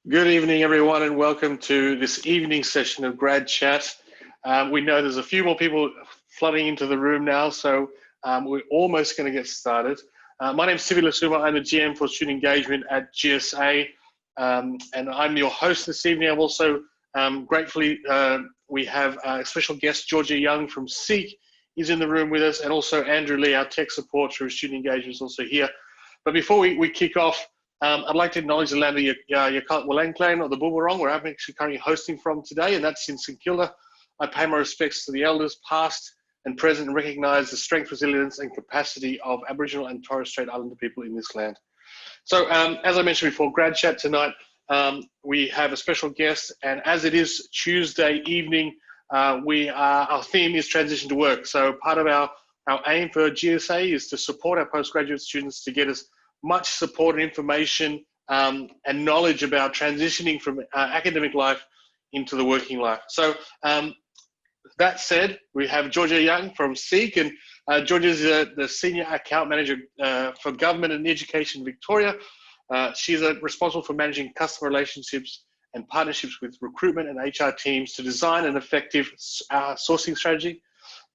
Good evening, everyone, and welcome to this evening session of GradChat. We know there's a few more people flooding into the room now, so we're almost going to get started. My name is Sivi Lasuma. I'm the GM for Student Engagement at GSA, and I'm your host this evening. I'm also gratefully, we have a special guest, Georgia Young from Seek, is in the room with us, and also Andrew Lee, our tech support through Student Engagement, is also here. But before we kick off, I'd like to acknowledge the land of Yakaltwalang clan, or the Boorong, where I'm actually currently hosting from today, and that's in St Kilda. I pay my respects to the elders, past and present, and recognise the strength, resilience, and capacity of Aboriginal and Torres Strait Islander people in this land. So, as I mentioned before, GradChat tonight, we have a special guest, and as it is Tuesday evening, our theme is transition to work. So, part of our aim for GSA is to support our postgraduate students to get us much support and information and knowledge about transitioning from academic life into the working life. So that said, we have Georgia Young from Seek, and Georgia is the Senior Account Manager for Government and Education Victoria. She's responsible for managing customer relationships and partnerships with recruitment and HR teams to design an effective sourcing strategy.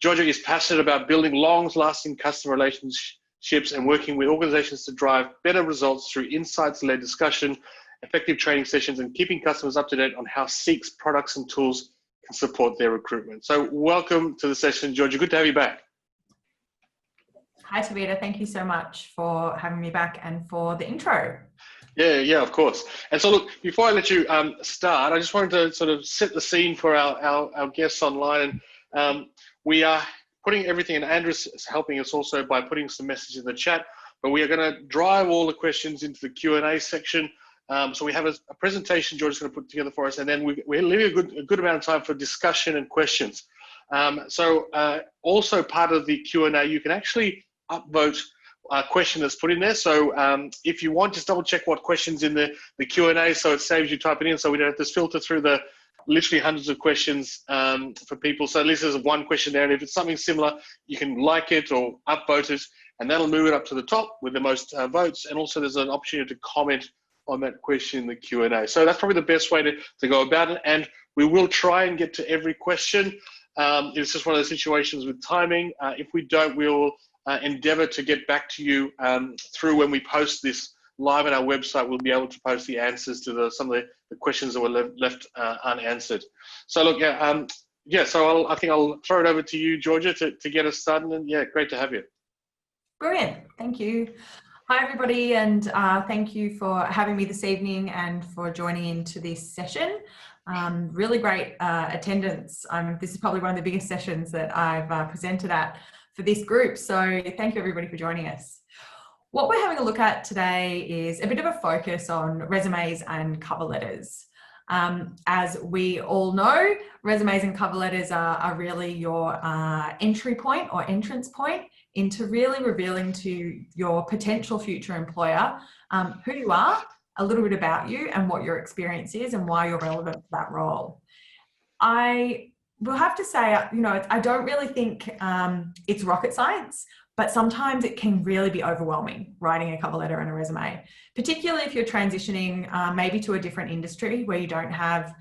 Georgia is passionate about building long-lasting customer relationships and working with organizations to drive better results through insights-led discussion, effective training sessions, and keeping customers up to date on how Seek's products and tools can support their recruitment. So welcome to the session, Georgia. Good to have you back. Hi, Tavita. Thank you so much for having me back and for the intro. Yeah, of course. And so look, before I let you start, I just wanted to sort of set the scene for our guests online. And we are putting everything, and Andrew's helping us also by putting some messages in the chat, but we are going to drive all the questions into the Q&A section. So we have a presentation George's going to put together for us, and then we're leaving a good amount of time for discussion and questions. Also part of the Q&A, you can actually upvote a question that's put in there. So if you want, just double check what question's in the Q&A so it saves you typing in, so we don't have to filter through the literally hundreds of questions for people. So at least there's one question there, and if it's something similar, you can like it or upvote it, and that'll move it up to the top with the most votes. And also there's an opportunity to comment on that question in the Q&A. So that's probably the best way to go about it, and we will try and get to every question. It's just one of those situations with timing. If we don't, we'll endeavour to get back to you through when we post this live on our website. We'll be able to post the answers to some of the questions that were left unanswered. So look, so I think I'll throw it over to you, Georgia, to get us started. And yeah, great to have you. Brilliant. Thank you. Hi, everybody, and thank you for having me this evening and for joining into this session. Really great attendance. This is probably one of the biggest sessions that I've presented at for this group. So thank you, everybody, for joining us. What we're having a look at today is a bit of a focus on resumes and cover letters. As we all know, resumes and cover letters are really your entry point or entrance point into really revealing to your potential future employer who you are, a little bit about you and what your experience is and why you're relevant for that role. I will have to say, I don't really think it's rocket science, but sometimes it can really be overwhelming writing a cover letter and a resume, particularly if you're transitioning maybe to a different industry where you don't have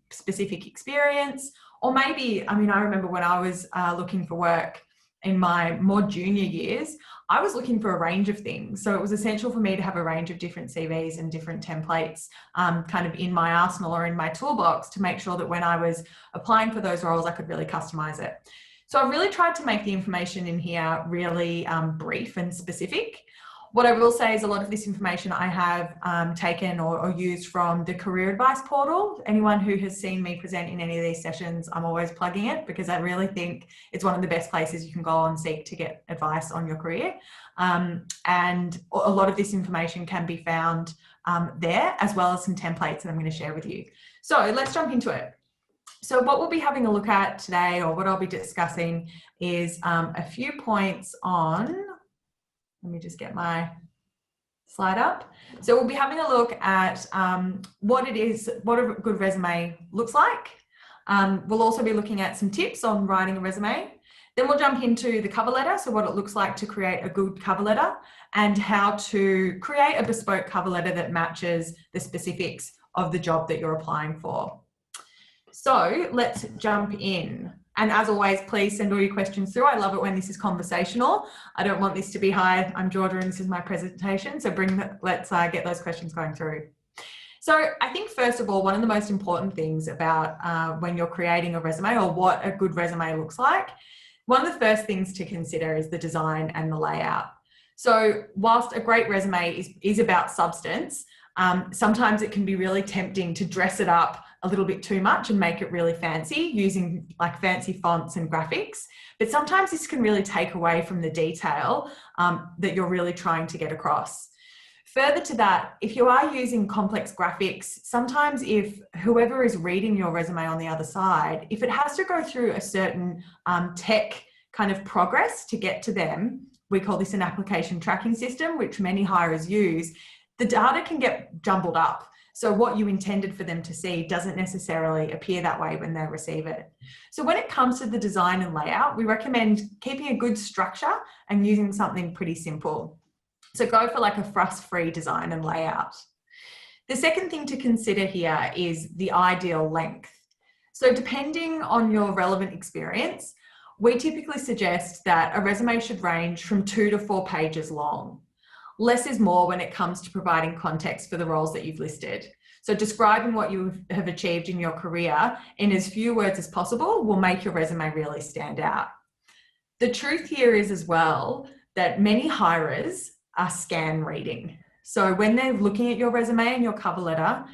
specific experience, or maybe, I remember when I was looking for work in my more junior years, I was looking for a range of things. So it was essential for me to have a range of different CVs and different templates kind of in my arsenal or in my toolbox to make sure that when I was applying for those roles, I could really customize it. So I really tried to make the information in here really brief and specific. What I will say is a lot of this information I have taken or used from the career advice portal. Anyone who has seen me present in any of these sessions, I'm always plugging it because I really think it's one of the best places you can go and seek to get advice on your career. And a lot of this information can be found there, as well as some templates that I'm going to share with you. So let's jump into it. So what we'll be having a look at today, or what I'll be discussing, is a few points on, let me just get my slide up. So we'll be having a look at what a good resume looks like. We'll also be looking at some tips on writing a resume. Then we'll jump into the cover letter, so what it looks like to create a good cover letter and how to create a bespoke cover letter that matches the specifics of the job that you're applying for. So let's jump in. And as always, please send all your questions through. I love it when this is conversational. I don't want this to be, hi, I'm Georgia and this is my presentation. So let's get those questions going through. So I think first of all, one of the most important things about when you're creating a resume or what a good resume looks like, one of the first things to consider is the design and the layout. So whilst a great resume is about substance, sometimes it can be really tempting to dress it up a little bit too much and make it really fancy using like fancy fonts and graphics. But sometimes this can really take away from the detail that you're really trying to get across. Further to that, if you are using complex graphics, sometimes if whoever is reading your resume on the other side, if it has to go through a certain tech kind of progress to get to them, we call this an application tracking system, which many hirers use, the data can get jumbled up. So what you intended for them to see doesn't necessarily appear that way when they receive it. So when it comes to the design and layout, we recommend keeping a good structure and using something pretty simple. So go for like a fuss-free design and layout. The second thing to consider here is the ideal length. So depending on your relevant experience, we typically suggest that a resume should range from 2 to 4 pages long. Less is more when it comes to providing context for the roles that you've listed. So describing what you have achieved in your career in as few words as possible will make your resume really stand out. The truth here is as well that many hirers are scan reading. So when they're looking at your resume and your cover letter,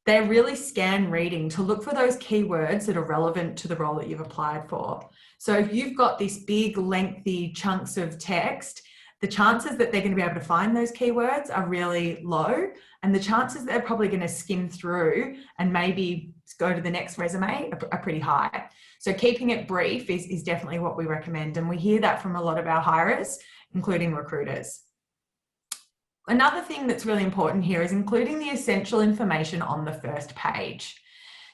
they're really scan reading to look for those keywords that are relevant to the role that you've applied for. So if you've got these big, lengthy chunks of text, the chances that they're going to be able to find those keywords are really low, and the chances that they're probably going to skim through and maybe go to the next resume are pretty high. So keeping it brief is definitely what we recommend, and we hear that from a lot of our hirers, including recruiters. Another thing that's really important here is including the essential information on the first page.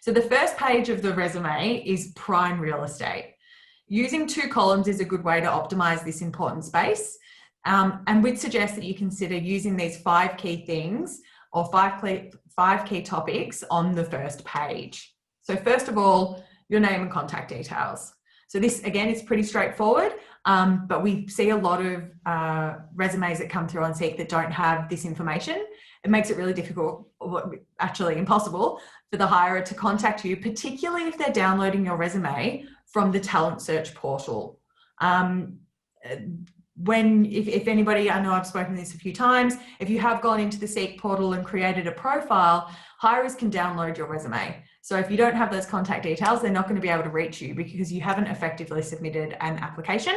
So the first page of the resume is prime real estate. Using 2 columns is a good way to optimize this important space. And we'd suggest that you consider using these 5 key things or 5 key topics on the first page. So first of all, your name and contact details. So this, again, is pretty straightforward, but we see a lot of resumes that come through on Seek that don't have this information. It makes it really difficult, or actually impossible, for the hirer to contact you, particularly if they're downloading your resume from the talent search portal. If anybody, I know I've spoken this a few times, if you have gone into the Seek portal and created a profile, hirers can download your resume. So if you don't have those contact details, they're not going to be able to reach you because you haven't effectively submitted an application.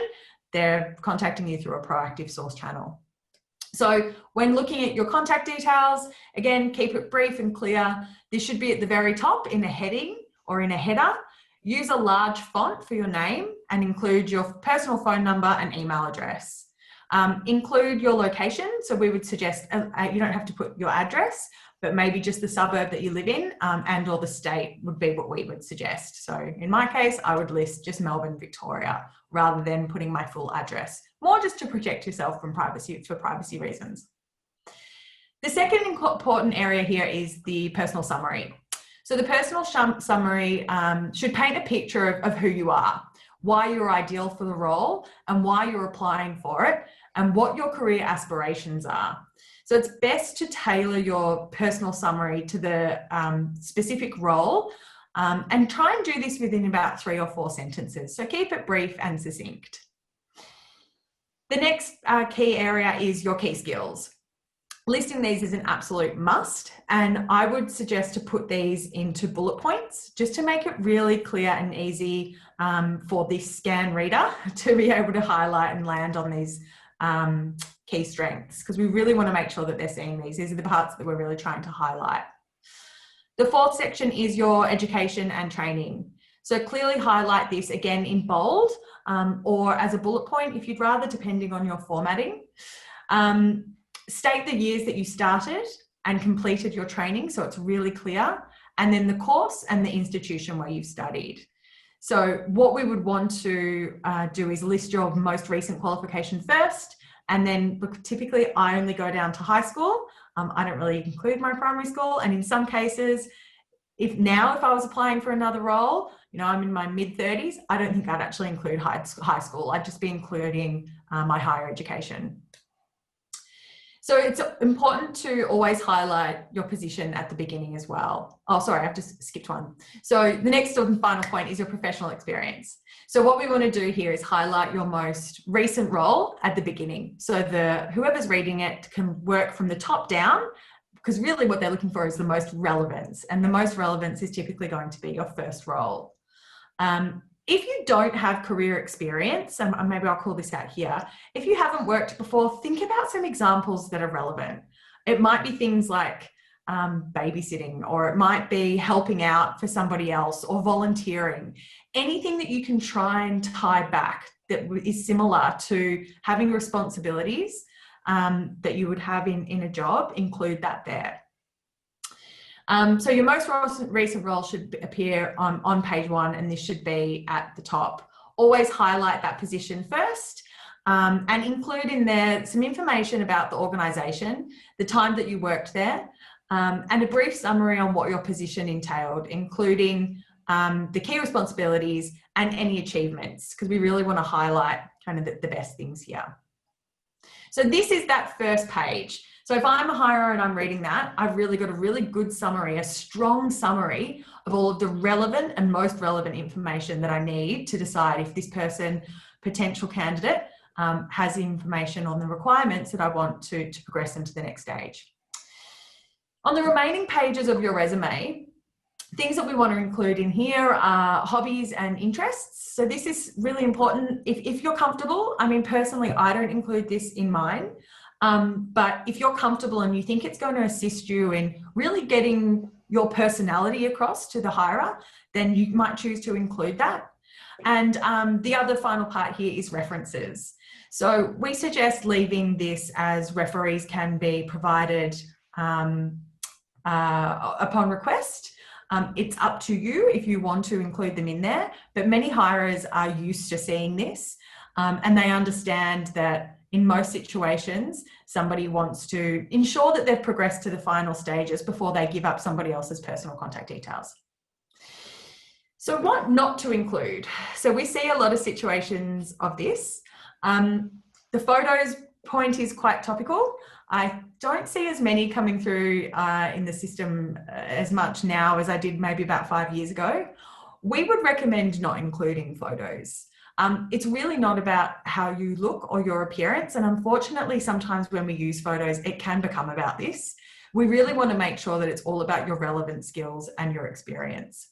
They're contacting you through a proactive source channel. So when looking at your contact details, again, keep it brief and clear. This should be at the very top in a heading or in a header. Use a large font for your name and include your personal phone number and email address. Include your location. So we would suggest you don't have to put your address, but maybe just the suburb that you live in and or the state would be what we would suggest. So in my case, I would list just Melbourne, Victoria, rather than putting my full address, more just to protect yourself from privacy, for privacy reasons. The second important area here is the personal summary. So the personal summary should paint a picture of who you are, why you're ideal for the role and why you're applying for it, and what your career aspirations are. So it's best to tailor your personal summary to the specific role and try and do this within about 3 or 4 sentences. So keep it brief and succinct. The next key area is your key skills. Listing these is an absolute must, and I would suggest to put these into bullet points just to make it really clear and easy for the scan reader to be able to highlight and land on these key strengths, because we really want to make sure that they're seeing these. These are the parts that we're really trying to highlight. The 4th section is your education and training. So clearly highlight this again in bold or as a bullet point if you'd rather, depending on your formatting. State the years that you started and completed your training so it's really clear, and then the course and the institution where you've studied. So what we would want to do is list your most recent qualification first, and then typically I only go down to high school. I don't really include my primary school, and in some cases, if I was applying for another role, I'm in my mid-30s, I don't think I'd actually include high school. I'd just be including my higher education. So it's important to always highlight your position at the beginning as well. Oh, sorry, I've just skipped one. So the next and final point is your professional experience. So what we want to do here is highlight your most recent role at the beginning. So whoever's reading it can work from the top down, because really what they're looking for is the most relevance, and the most relevance is typically going to be your first role. If you don't have career experience, and maybe I'll call this out here, if you haven't worked before, think about some examples that are relevant. It might be things like babysitting, or it might be helping out for somebody else, or volunteering. Anything that you can try and tie back that is similar to having responsibilities that you would have in a job, include that there. So your most recent role should appear on page 1, and this should be at the top. Always highlight that position first, and include in there some information about the organisation, the time that you worked there, and a brief summary on what your position entailed, including the key responsibilities and any achievements, because we really want to highlight kind of the best things here. So this is that first page. So if I'm a hirer and I'm reading that, I've really got a really good summary, a strong summary of all of the relevant and most relevant information that I need to decide if this person, potential candidate, has information on the requirements that I want to progress into the next stage. On the remaining pages of your resume, things that we want to include in here are hobbies and interests. So this is really important. If you're comfortable, I mean, personally, I don't include this in mine. But if you're comfortable and you think it's going to assist you in really getting your personality across to the hirer, then you might choose to include that. And the other final part here is references. So we suggest leaving this as referees can be provided upon request. It's up to you if you want to include them in there, but many hirers are used to seeing this, and they understand that in most situations, somebody wants to ensure that they've progressed to the final stages before they give up somebody else's personal contact details. So what not to include? So we see a lot of situations of this. The photos point is quite topical. I don't see as many coming through in the system as much now as I did maybe about 5 years ago. We would recommend not including photos. It's really not about how you look or your appearance. And unfortunately, sometimes when we use photos, it can become about this. We really want to make sure that it's all about your relevant skills and your experience.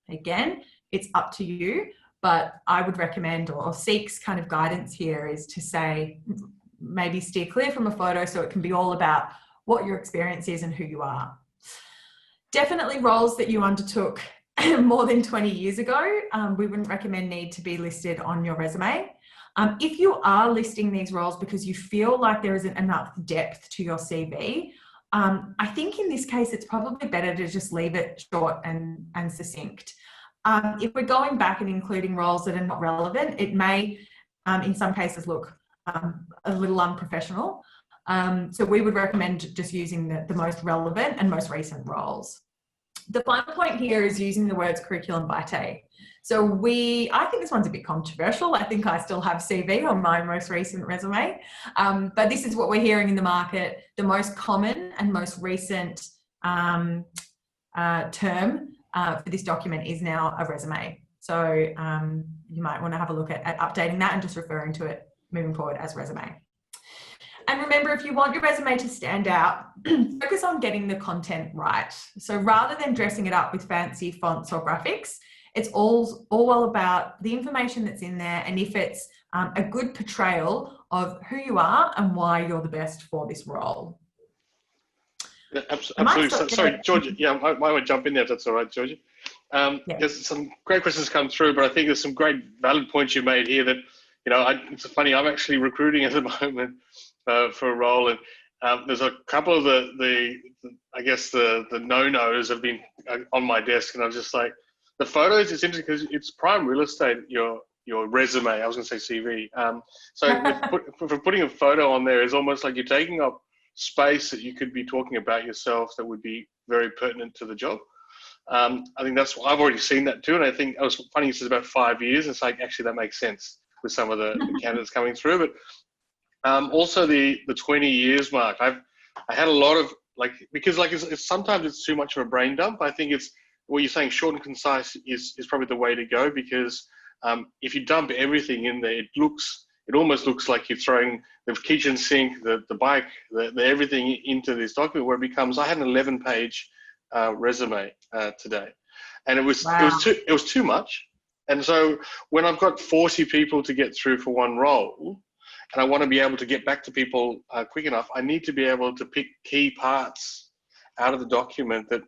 Again, it's up to you, but I would recommend or seek's kind of guidance here is to say, maybe steer clear from a photo so it can be all about what your experience is and who you are. Definitely roles that you undertook more than 20 years ago, we wouldn't recommend need to be listed on your resume. If you are listing these roles because you feel like there isn't enough depth to your CV, I think in this case, it's probably better to just leave it short and succinct. If we're going back and including roles that are not relevant, it may, in some cases, look a little unprofessional. So we would recommend just using the most relevant and most recent roles. The final point here is using the words curriculum vitae. So I think this one's a bit controversial. I think I still have CV on my most recent resume, but this is what we're hearing in the market. The most common and most recent term for this document is now a resume. So you might want to have a look at updating that and just referring to it moving forward as resume. And remember, if you want your resume to stand out, focus on getting the content right. So rather than dressing it up with fancy fonts or graphics, it's all well about the information that's in there, and if it's a good portrayal of who you are and why you're the best for this role. Yeah, absolutely. Sorry, Georgia. Yeah, I might jump in there if that's all right, Georgia. There's some great questions come through, but I think there's some great valid points you made here that, it's funny, I'm actually recruiting at the moment for a role, and there's a couple of the I guess the no-nos have been on my desk, and I'm just like, the photos, it's interesting because it's prime real estate, your resume. I was going to say CV. So for putting a photo on there is almost like you're taking up space that you could be talking about yourself that would be very pertinent to the job. I think I've already seen that too. And I think it was funny, you said about 5 years. It's like, actually, that makes sense with some of the candidates coming through. But also the 20 years mark, I had a lot of because sometimes it's too much of a brain dump. I think it's what you're saying, short and concise is probably the way to go, because if you dump everything in there, it almost looks like you're throwing the kitchen sink, the bike, the everything into this document, where it becomes, I had an 11-page resume today, and it was too much. And so when I've got 40 people to get through for one role, and I want to be able to get back to people quick enough, I need to be able to pick key parts out of the document that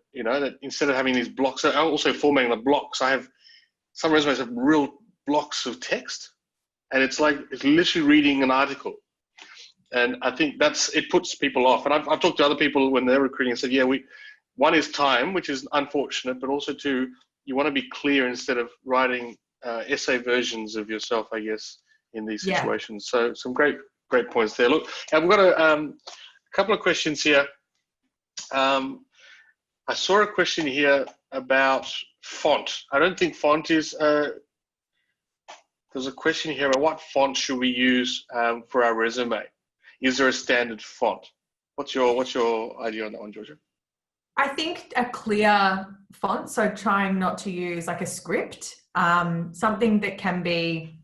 instead of having these blocks, I'm also formatting the blocks. I have some resumes have real blocks of text, and it's literally reading an article. And I think it puts people off. And I've talked to other people when they're recruiting and said, yeah, one is time, which is unfortunate, but also two, you want to be clear instead of writing essay versions of yourself, I guess, in these situations. So some great points there. Look, and we've got a couple of questions here. I saw a question here about font. I don't think font is, there's a question here about what font should we use for our resume? Is there a standard font? What's your idea on that one, Georgia? I think a clear font, so trying not to use like a script, something that can be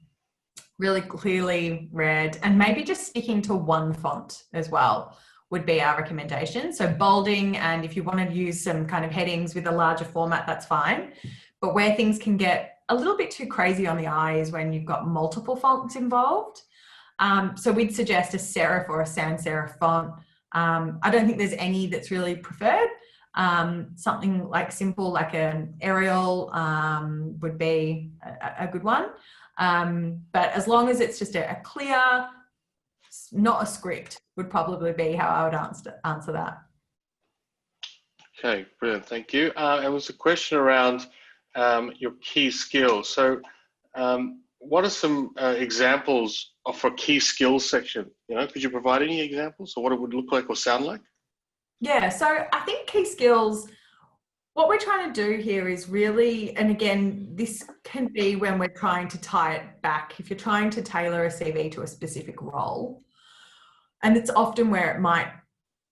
really clearly read, and maybe just sticking to one font as well would be our recommendation. So bolding, and if you want to use some kind of headings with a larger format, that's fine. But where things can get a little bit too crazy on the eye is when you've got multiple fonts involved. So we'd suggest a serif or a sans serif font. I don't think there's any that's really preferred. Something like simple, like an Arial would be a good one. But as long as it's just a clear, not a script, would probably be how I would answer that. Okay, brilliant, thank you. And there was a question around your key skills. So what are some examples for key skills section? Could you provide any examples of what it would look like or sound like? Yeah, so I think key skills, what we're trying to do here is really, and again, this can be when we're trying to tie it back. If you're trying to tailor a CV to a specific role, and it's often where it might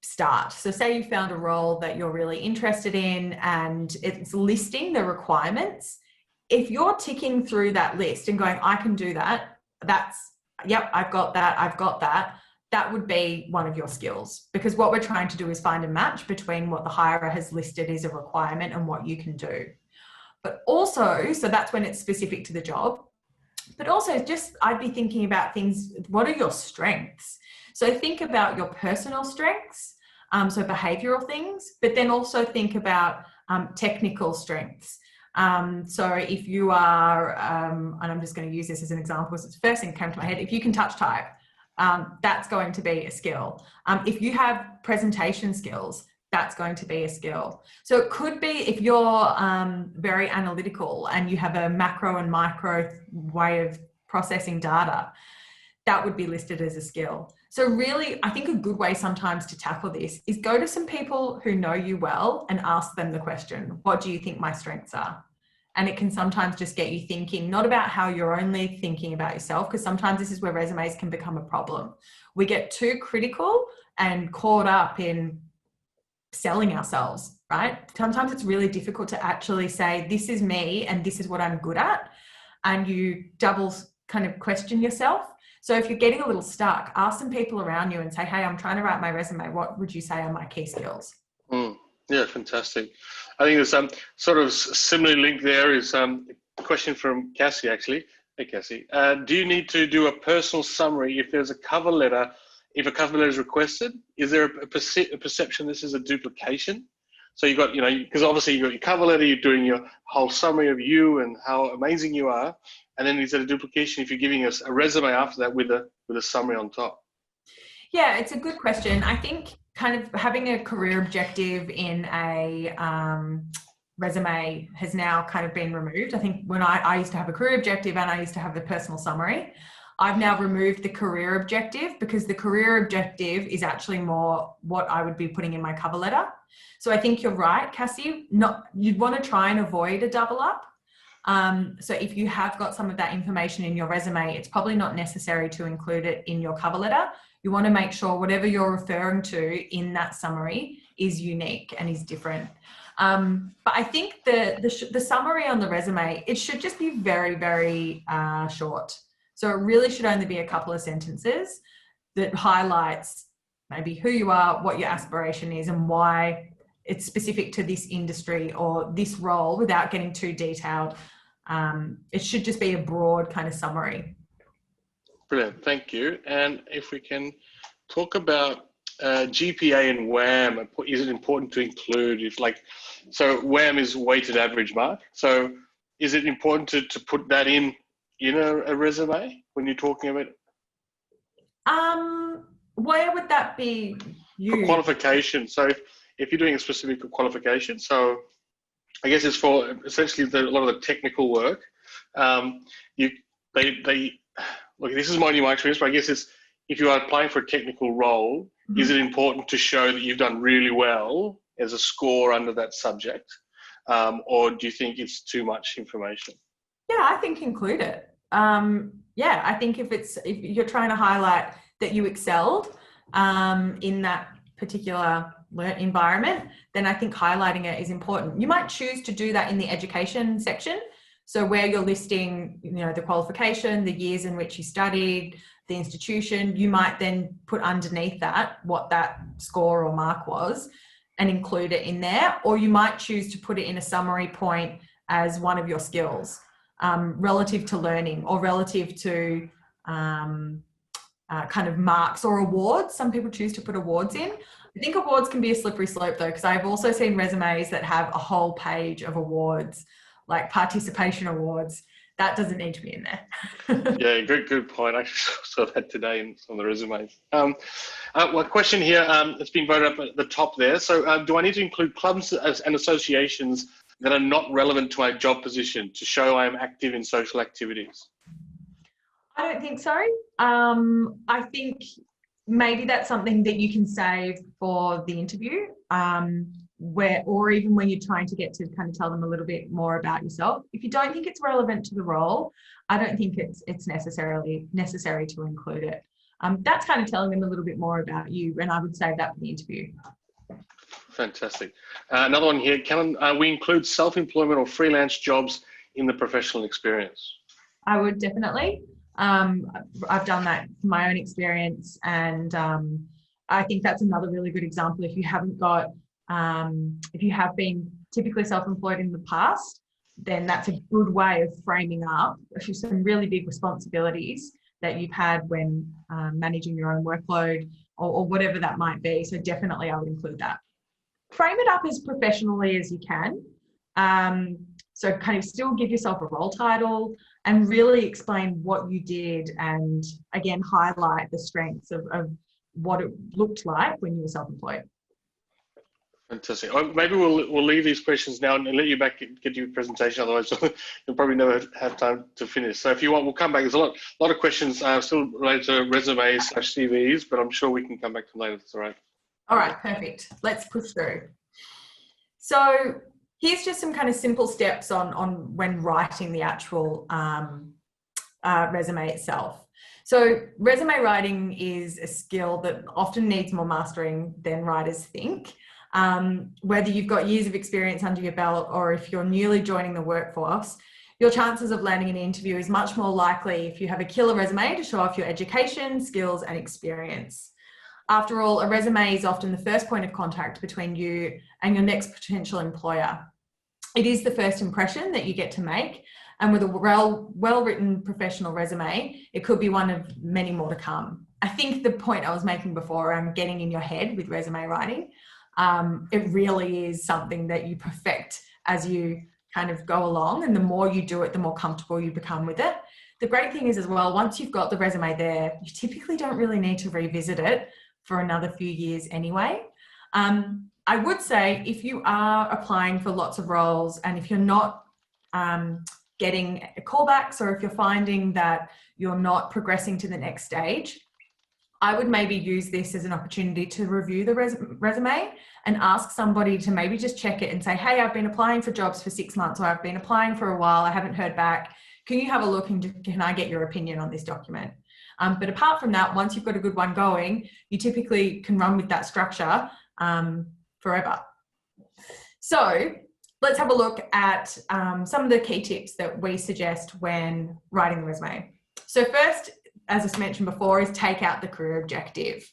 start. So say you found a role that you're really interested in and it's listing the requirements. If you're ticking through that list and going, I can do that, yep, I've got that, that would be one of your skills, because what we're trying to do is find a match between what the hirer has listed as a requirement and what you can do. But also, so that's when it's specific to the job, but also just I'd be thinking about things, what are your strengths? So think about your personal strengths, so behavioral things, but then also think about technical strengths. So if you are, and I'm just going to use this as an example because it's the first thing that came to my head, if you can touch type, that's going to be a skill. If you have presentation skills, that's going to be a skill. So it could be if you're very analytical and you have a macro and micro way of processing data, that would be listed as a skill. So really, I think a good way sometimes to tackle this is go to some people who know you well and ask them the question, what do you think my strengths are? And it can sometimes just get you thinking, not about how you're only thinking about yourself, because sometimes this is where resumes can become a problem. We get too critical and caught up in selling ourselves, right? Sometimes it's really difficult to actually say, this is me and this is what I'm good at. And you double kind of question yourself. So if you're getting a little stuck, ask some people around you and say, hey, I'm trying to write my resume. What would you say are my key skills? Yeah, fantastic. I think there's some sort of similarly linked there is a question from Cassie, actually. Hey, Cassie. Do you need to do a personal summary if there's a cover letter? If a cover letter is requested, is there a perception this is a duplication? So you've got, because obviously you've got your cover letter, you're doing your whole summary of you and how amazing you are. And then is it a duplication if you're giving us a resume after that with a summary on top? Yeah, it's a good question. I think kind of having a career objective in a resume has now kind of been removed. I think when I used to have a career objective and I used to have the personal summary, I've now removed the career objective because the career objective is actually more what I would be putting in my cover letter. So I think you're right, Cassie, you'd want to try and avoid a double up. So if you have got some of that information in your resume, it's probably not necessary to include it in your cover letter. You want to make sure whatever you're referring to in that summary is unique and is different. But I think the summary on the resume, it should just be very, very short. So it really should only be a couple of sentences that highlights maybe who you are, what your aspiration is, and why it's specific to this industry or this role without getting too detailed. It should just be a broad kind of summary. Brilliant, thank you. And if we can talk about GPA and WAM, is it important to include? So WAM is weighted average mark. So is it important to put that in a resume when you're talking about it? Where would that be used? For qualification. So if you're doing a specific qualification, so I guess it's for essentially a lot of the technical work. Look, this is only my experience, but I guess it's if you are applying for a technical role, is it important to show that you've done really well as a score under that subject, or do you think it's too much information? Yeah, I think include it. Yeah, I think if you're trying to highlight that you excelled in that particular environment, then I think highlighting it is important. You might choose to do that in the education section. So where you're listing, the qualification, the years in which you studied, the institution, you might then put underneath that what that score or mark was and include it in there. Or you might choose to put it in a summary point as one of your skills relative to learning or relative to kind of marks or awards. Some people choose to put awards in. I think awards can be a slippery slope though, because I've also seen resumes that have a whole page of awards, like participation awards. That doesn't need to be in there. Yeah, good point. I saw that today in some of the resumes. One question here, it's been voted up at the top there. So do I need to include clubs and associations that are not relevant to my job position to show I am active in social activities? I don't think so. I think maybe that's something that you can save for the interview, or even when you're trying to get to kind of tell them a little bit more about yourself. If you don't think it's relevant to the role, I don't think it's necessarily necessary to include it. That's kind of telling them a little bit more about you, and I would save that for the interview. Fantastic. Another one here, can we include self-employment or freelance jobs in the professional experience? I would definitely. I've done that from my own experience, and I think that's another really good example. If you haven't got, if you have been typically self-employed in the past, then that's a good way of framing up some really big responsibilities that you've had when managing your own workload or whatever that might be. So definitely I would include that. Frame it up as professionally as you can. So kind of still give yourself a role title and really explain what you did, and again, highlight the strengths of what it looked like when you were self-employed. Fantastic. Maybe we'll leave these questions now and let you back get your presentation. Otherwise, you'll probably never have time to finish. So if you want, we'll come back. There's a lot of questions still related to resumes/CVs, but I'm sure we can come back to them later. If that's all right. All right, perfect. Let's push through. So here's just some kind of simple steps on when writing the actual resume itself. So resume writing is a skill that often needs more mastering than writers think. Whether you've got years of experience under your belt or if you're newly joining the workforce, your chances of landing an interview is much more likely if you have a killer resume to show off your education, skills, and experience. After all, a resume is often the first point of contact between you and your next potential employer. It is the first impression that you get to make, and with a well-written professional resume, it could be one of many more to come. I think the point I was making before around getting in your head with resume writing, it really is something that you perfect as you kind of go along, and the more you do it, the more comfortable you become with it. The great thing is as well, once you've got the resume there, you typically don't really need to revisit it for another few years anyway. I would say if you are applying for lots of roles and if you're not getting callbacks, or if you're finding that you're not progressing to the next stage, I would maybe use this as an opportunity to review the resume and ask somebody to maybe just check it and say, hey, I've been applying for jobs for 6 months, or I've been applying for a while, I haven't heard back. Can you have a look and can I get your opinion on this document? But apart from that, once you've got a good one going, you typically can run with that structure forever. So let's have a look at some of the key tips that we suggest when writing the resume. So first, as I mentioned before, is take out the career objective.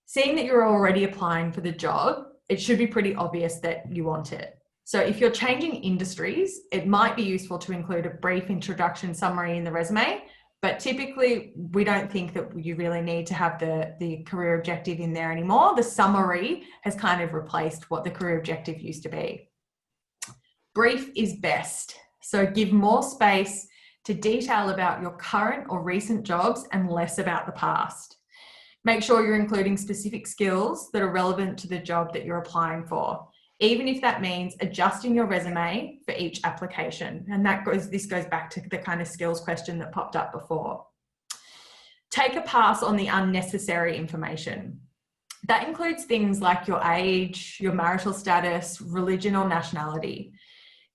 Seeing that you're already applying for the job, it should be pretty obvious that you want it. So if you're changing industries, it might be useful to include a brief introduction summary in the resume, but typically we don't think that you really need to have the career objective in there anymore. The summary has kind of replaced what the career objective used to be. Brief is best. So give more space to detail about your current or recent jobs and less about the past. Make sure you're including specific skills that are relevant to the job that you're applying for, even if that means adjusting your resume for each application. And this goes back to the kind of skills question that popped up before. Take a pass on the unnecessary information. That includes things like your age, your marital status, religion, or nationality.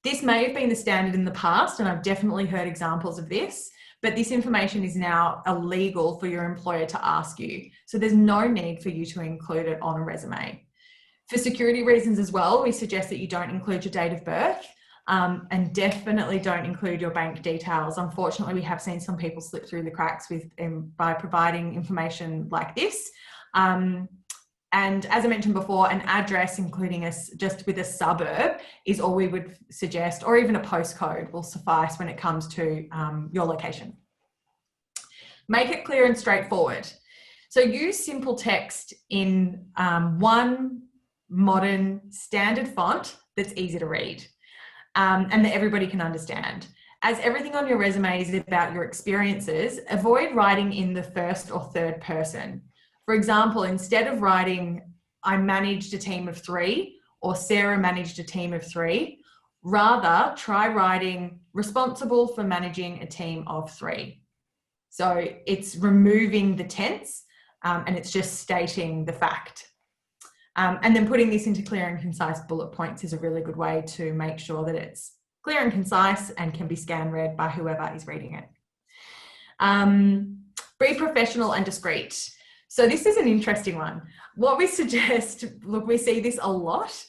This may have been the standard in the past, and I've definitely heard examples of this, but this information is now illegal for your employer to ask you. So there's no need for you to include it on a resume. For security reasons as well, we suggest that you don't include your date of birth, and definitely don't include your bank details. Unfortunately, we have seen some people slip through the cracks by providing information like this. And as I mentioned before, an address, including just with a suburb, is all we would suggest, or even a postcode will suffice when it comes to your location. Make it clear and straightforward. So use simple text in one modern standard font that's easy to read and that everybody can understand. As everything on your resume is about your experiences, avoid writing in the first or third person. For example, instead of writing, I managed a team of 3 or Sarah managed a team of 3, rather try writing responsible for managing a team of 3. So it's removing the tense and it's just stating the fact. And then putting this into clear and concise bullet points is a really good way to make sure that it's clear and concise and can be scan read by whoever is reading it. Be professional and discreet. So this is an interesting one. What we suggest, look, we see this a lot.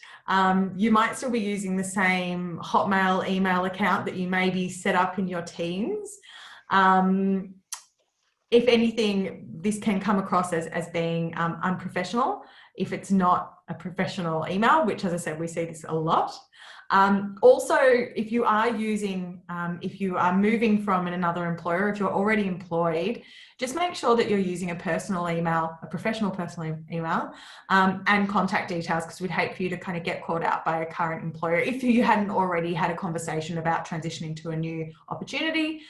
You might still be using the same Hotmail email account that you maybe set up in your teens. If anything, this can come across as being unprofessional if it's not a professional email, which, as I said, we see this a lot. Also, if you are moving from another employer, if you're already employed, just make sure that you're using a personal email, a professional personal email, and contact details, because we'd hate for you to kind of get called out by a current employer if you hadn't already had a conversation about transitioning to a new opportunity.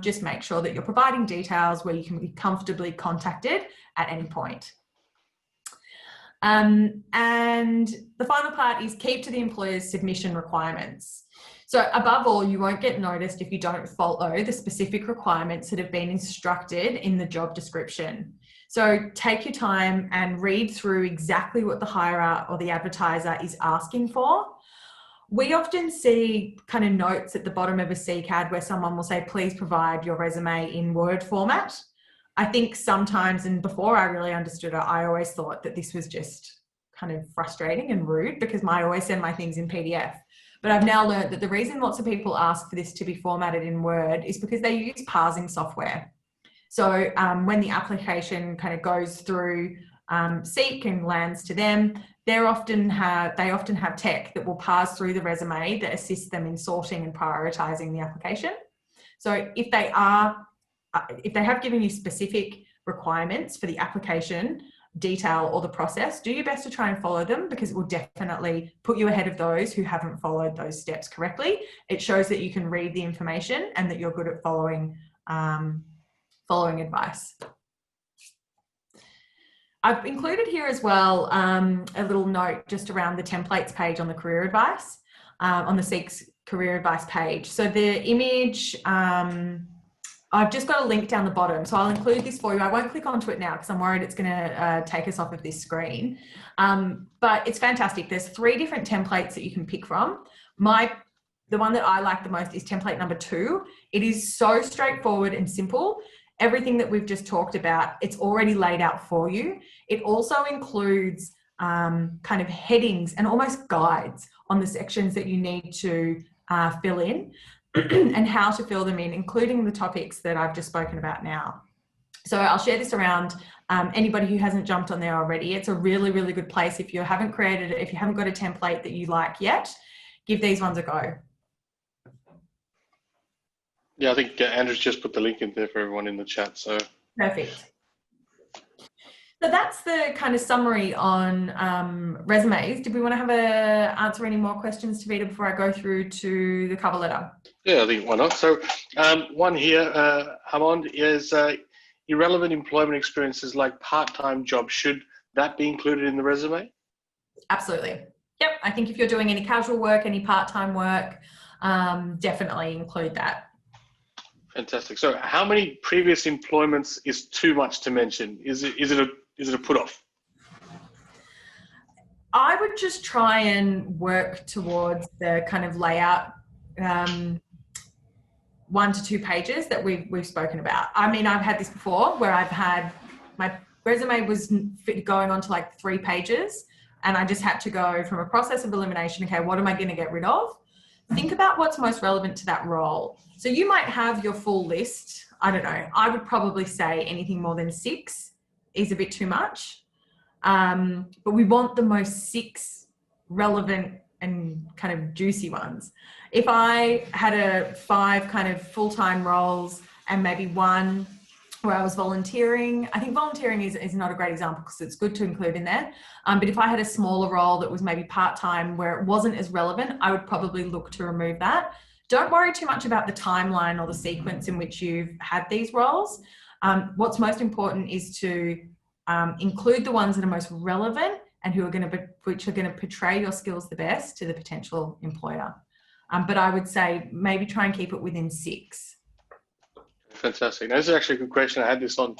Just make sure that you're providing details where you can be comfortably contacted at any point. And the final part is keep to the employer's submission requirements. So above all, you won't get noticed if you don't follow the specific requirements that have been instructed in the job description. So take your time and read through exactly what the hirer or the advertiser is asking for. We often see kind of notes at the bottom of a CCAD where someone will say, please provide your resume in Word format. I think sometimes, and before I really understood it, I always thought that this was just kind of frustrating and rude because I always send my things in PDF. But I've now learned that the reason lots of people ask for this to be formatted in Word is because they use parsing software. So when the application kind of goes through Seek and lands to them, they often have tech that will parse through the resume that assists them in sorting and prioritizing the application. So if they have given you specific requirements for the application detail or the process, do your best to try and follow them, because it will definitely put you ahead of those who haven't followed those steps correctly. It shows that you can read the information and that you're good at following advice. I've included here as well a little note just around the templates page on the career advice, on the Seek's career advice page. So the image, I've just got a link down the bottom. So I'll include this for you. I won't click onto it now because I'm worried it's going to take us off of this screen. But it's fantastic. There's 3 different templates that you can pick from. The one that I like the most is template number 2. It is so straightforward and simple. Everything that we've just talked about, it's already laid out for you. It also includes kind of headings and almost guides on the sections that you need to fill in and how to fill them in, including the topics that I've just spoken about now. So I'll share this around anybody who hasn't jumped on there already. It's a really, really good place. If you haven't created it, if you haven't got a template that you like yet, give these ones a go. Yeah, I think Andrew's just put the link in there for everyone in the chat. So perfect. So that's the kind of summary on resumes. Did we want to answer any more questions, Tavita, before I go through to the cover letter? Yeah, I think why not. So one here, Hamond, is irrelevant employment experiences like part-time jobs. Should that be included in the resume? Absolutely. Yep. I think if you're doing any casual work, any part-time work, definitely include that. Fantastic. So how many previous employments is too much to mention? Is it a put-off? I would just try and work towards the kind of layout 1 to 2 pages that we've spoken about. I mean, I've had this before where I've had my resume was going on to like 3 pages and I just had to go from a process of elimination. Okay, what am I going to get rid of? Think about what's most relevant to that role. So you might have your full list. I don't know. I would probably say anything more than 6 is a bit too much. But we want the most 6 relevant and kind of juicy ones. If I had 5 kind of full-time roles and maybe 1 where I was volunteering, I think volunteering is not a great example because it's good to include in there. But if I had a smaller role that was maybe part-time where it wasn't as relevant, I would probably look to remove that. Don't worry too much about the timeline or the sequence in which you've had these roles. What's most important is to include the ones that are most relevant and which are going to portray your skills the best to the potential employer. But I would say maybe try and keep it within 6. Fantastic. Now, this is actually a good question. I had this on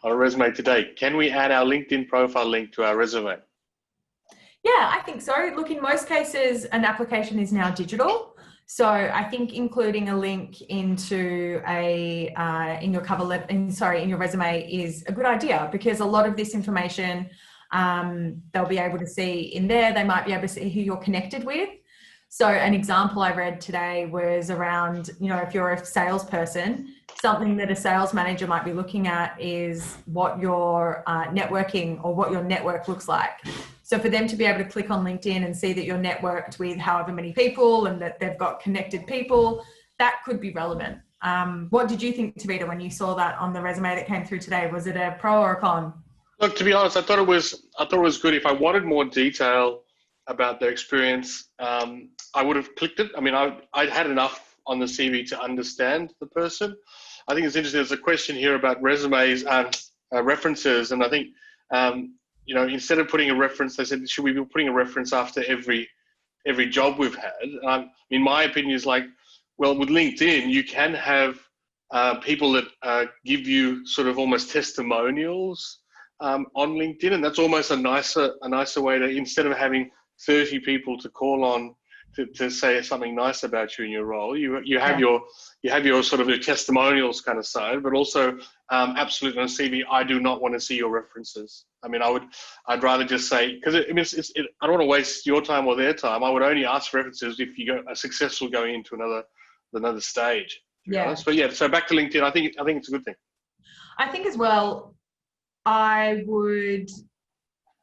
a resume today. Can we add our LinkedIn profile link to our resume? Yeah, I think so. Look, in most cases, an application is now digital. So I think including a link into in your cover letter, in your resume is a good idea because a lot of this information they'll be able to see in there. They might be able to see who you're connected with. So an example I read today was around, if you're a salesperson, something that a sales manager might be looking at is what your networking or what your network looks like. So for them to be able to click on LinkedIn and see that you're networked with however many people and that they've got connected people, that could be relevant. What did you think, Tavita, when you saw that on the resume that came through today? Was it a pro or a con? Look, to be honest, I thought it was good. If I wanted more detail about their experience, I would have clicked it. I mean, I had enough on the CV to understand the person. I think it's interesting. There's a question here about resumes and references, and I think instead of putting a reference, they said, should we be putting a reference after every job we've had? My opinion is like, well, with LinkedIn, you can have people that give you sort of almost testimonials on LinkedIn, and that's almost a nicer way to, instead of having 30 people to call on to say something nice about you in your role, you have your sort of your testimonials kind of side, but also absolutely on CV, I do not want to see your references. I mean, I'd rather just say, because I don't want to waste your time or their time. I would only ask references if you are successful going into another stage. Yeah. But yeah, so back to LinkedIn, I think it's a good thing. I think as well, I would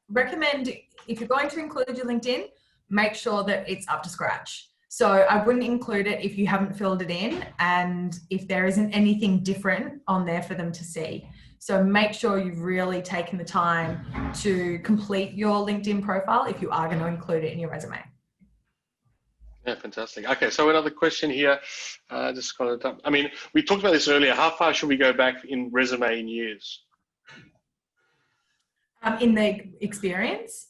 recommend, if you're going to include your LinkedIn, make sure that it's up to scratch. So I wouldn't include it if you haven't filled it in and if there isn't anything different on there for them to see. So make sure you've really taken the time to complete your LinkedIn profile if you are going to include it in your resume. Yeah, fantastic. Okay, so another question here. Just got it up. I mean, we talked about this earlier. How far should we go back in resume in years? In the experience?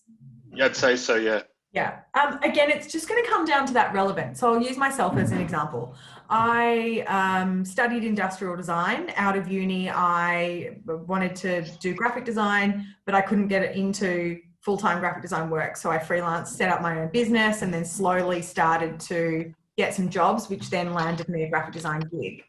Yeah, I'd say so, yeah. Yeah. Again, it's just going to come down to that relevance. So I'll use myself as an example. I studied industrial design out of uni. I wanted to do graphic design, but I couldn't get it into full-time graphic design work. So I freelanced, set up my own business, and then slowly started to get some jobs, which then landed me a graphic design gig.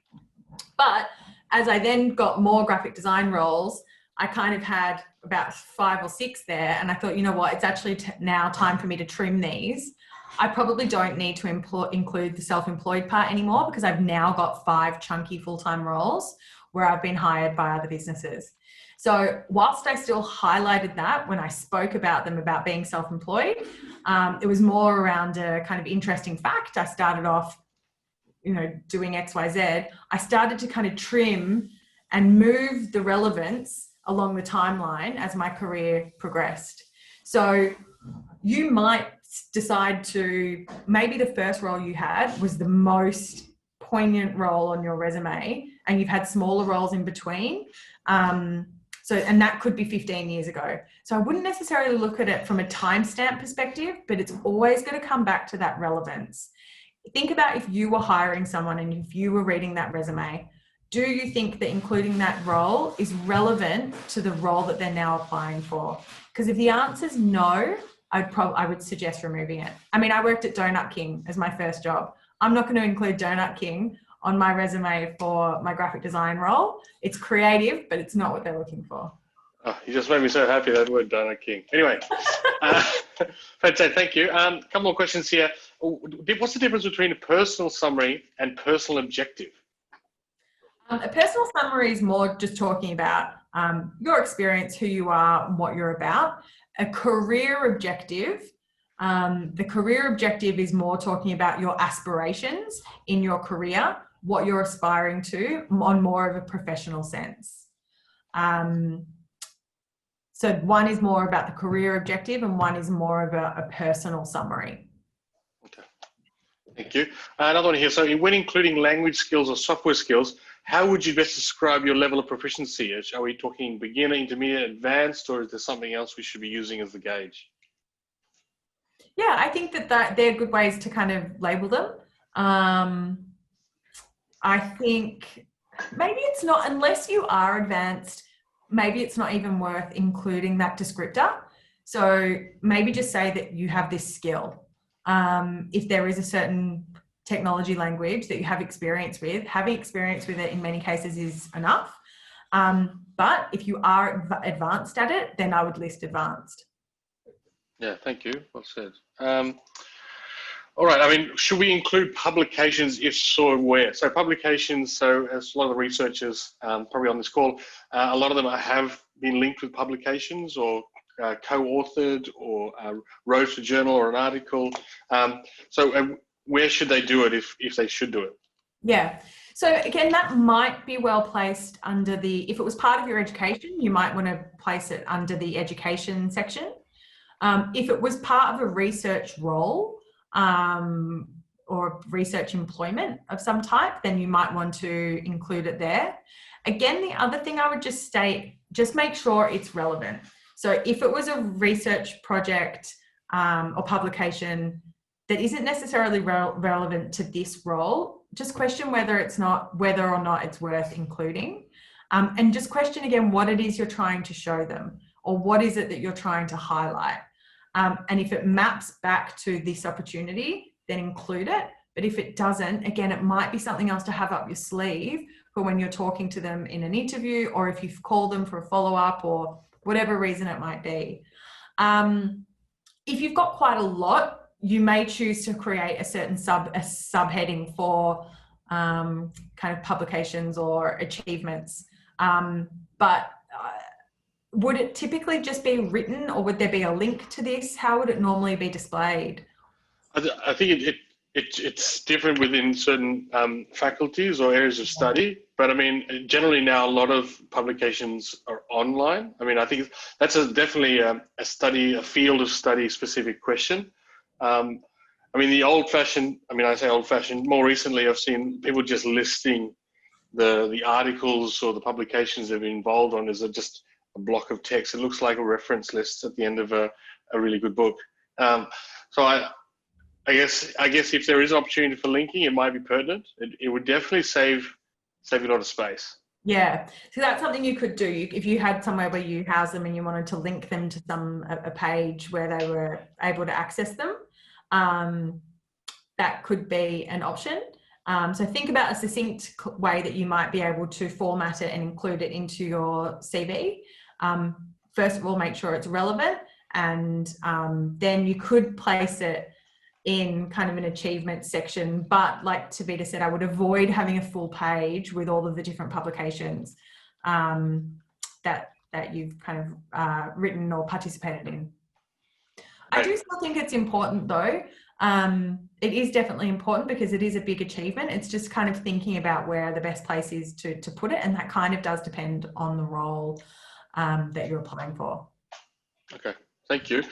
But as I then got more graphic design roles, I kind of had about 5 or 6 there, and I thought, you know what, it's actually now time for me to trim these. I probably don't need to include the self-employed part anymore, because I've now got 5 chunky full-time roles where I've been hired by other businesses. So whilst I still highlighted that when I spoke about them about being self-employed, it was more around a kind of interesting fact. I started off, doing XYZ. I started to kind of trim and move the relevance along the timeline as my career progressed. So you might decide to, maybe the first role you had was the most poignant role on your resume, and you've had smaller roles in between. And that could be 15 years ago. So I wouldn't necessarily look at it from a timestamp perspective, but it's always going to come back to that relevance. Think about if you were hiring someone and if you were reading that resume, do you think that including that role is relevant to the role that they're now applying for? Because if the answer is no, I would suggest removing it. I mean, I worked at Donut King as my first job. I'm not going to include Donut King on my resume for my graphic design role. It's creative, but it's not what they're looking for. Oh, you just made me so happy, that word Donut King. Anyway, thank you. A couple more questions here. What's the difference between a personal summary and personal objective? A personal summary is more just talking about your experience, who you are, and what you're about. A career objective, the career objective is more talking about your aspirations in your career, what you're aspiring to on more of a professional sense. So one is more about the career objective and one is more of a personal summary. Okay, thank you. Another one here. So when including language skills or software skills, how would you best describe your level of proficiency? Are we talking beginner, intermediate, advanced, or is there something else we should be using as the gauge? Yeah, I think that they're good ways to kind of label them. I think maybe it's not, unless you are advanced, maybe it's not even worth including that descriptor. So maybe just say that you have this skill. If there is a certain technology language that you have experience with, having experience with it in many cases is enough. But if you are advanced at it, then I would list advanced. Yeah, thank you. Well said. All right, I mean, should we include publications? If so, where? So publications, so as a lot of the researchers probably on this call, a lot of them have been linked with publications or co-authored or wrote a journal or an article. So where should they do it if they should do it? Yeah. So again, that might be well placed under the, if it was part of your education, you might want to place it under the education section. If it was part of a research role or research employment of some type, then you might want to include it there. Again, the other thing I would just state, just make sure it's relevant. So if it was a research project or publication that isn't necessarily relevant to this role, just question whether or not it's worth including. And just question again what it is you're trying to show them, or what is it that you're trying to highlight. And if it maps back to this opportunity, then include it. But if it doesn't, again, it might be something else to have up your sleeve for when you're talking to them in an interview, or if you've called them for a follow-up, or whatever reason it might be. If you've got quite a lot, you may choose to create a certain subheading for kind of publications or achievements. But would it typically just be written, or would there be a link to this? How would it normally be displayed? I think it's different within certain faculties or areas of study. But I mean, generally now a lot of publications are online. I mean, I think that's definitely a field of study specific question. I mean, the old-fashioned, I say old-fashioned, more recently I've seen people just listing the articles or the publications they've been involved on as just block of text. It looks like a reference list at the end of a really good book. So I guess if there is an opportunity for linking, it might be pertinent. It would definitely save a lot of space. Yeah, so that's something you could do. If you had somewhere where you house them and you wanted to link them to a page where they were able to access them, that could be an option. So think about a succinct way that you might be able to format it and include it into your CV. First of all, make sure it's relevant, and then you could place it in kind of an achievement section. But like Tabita said, I would avoid having a full page with all of the different publications that you've kind of written or participated in. I do still think it's important though. It is definitely important because it is a big achievement. It's just kind of thinking about where the best place is to put it, and that kind of does depend on the role that you're applying for. Okay, thank you.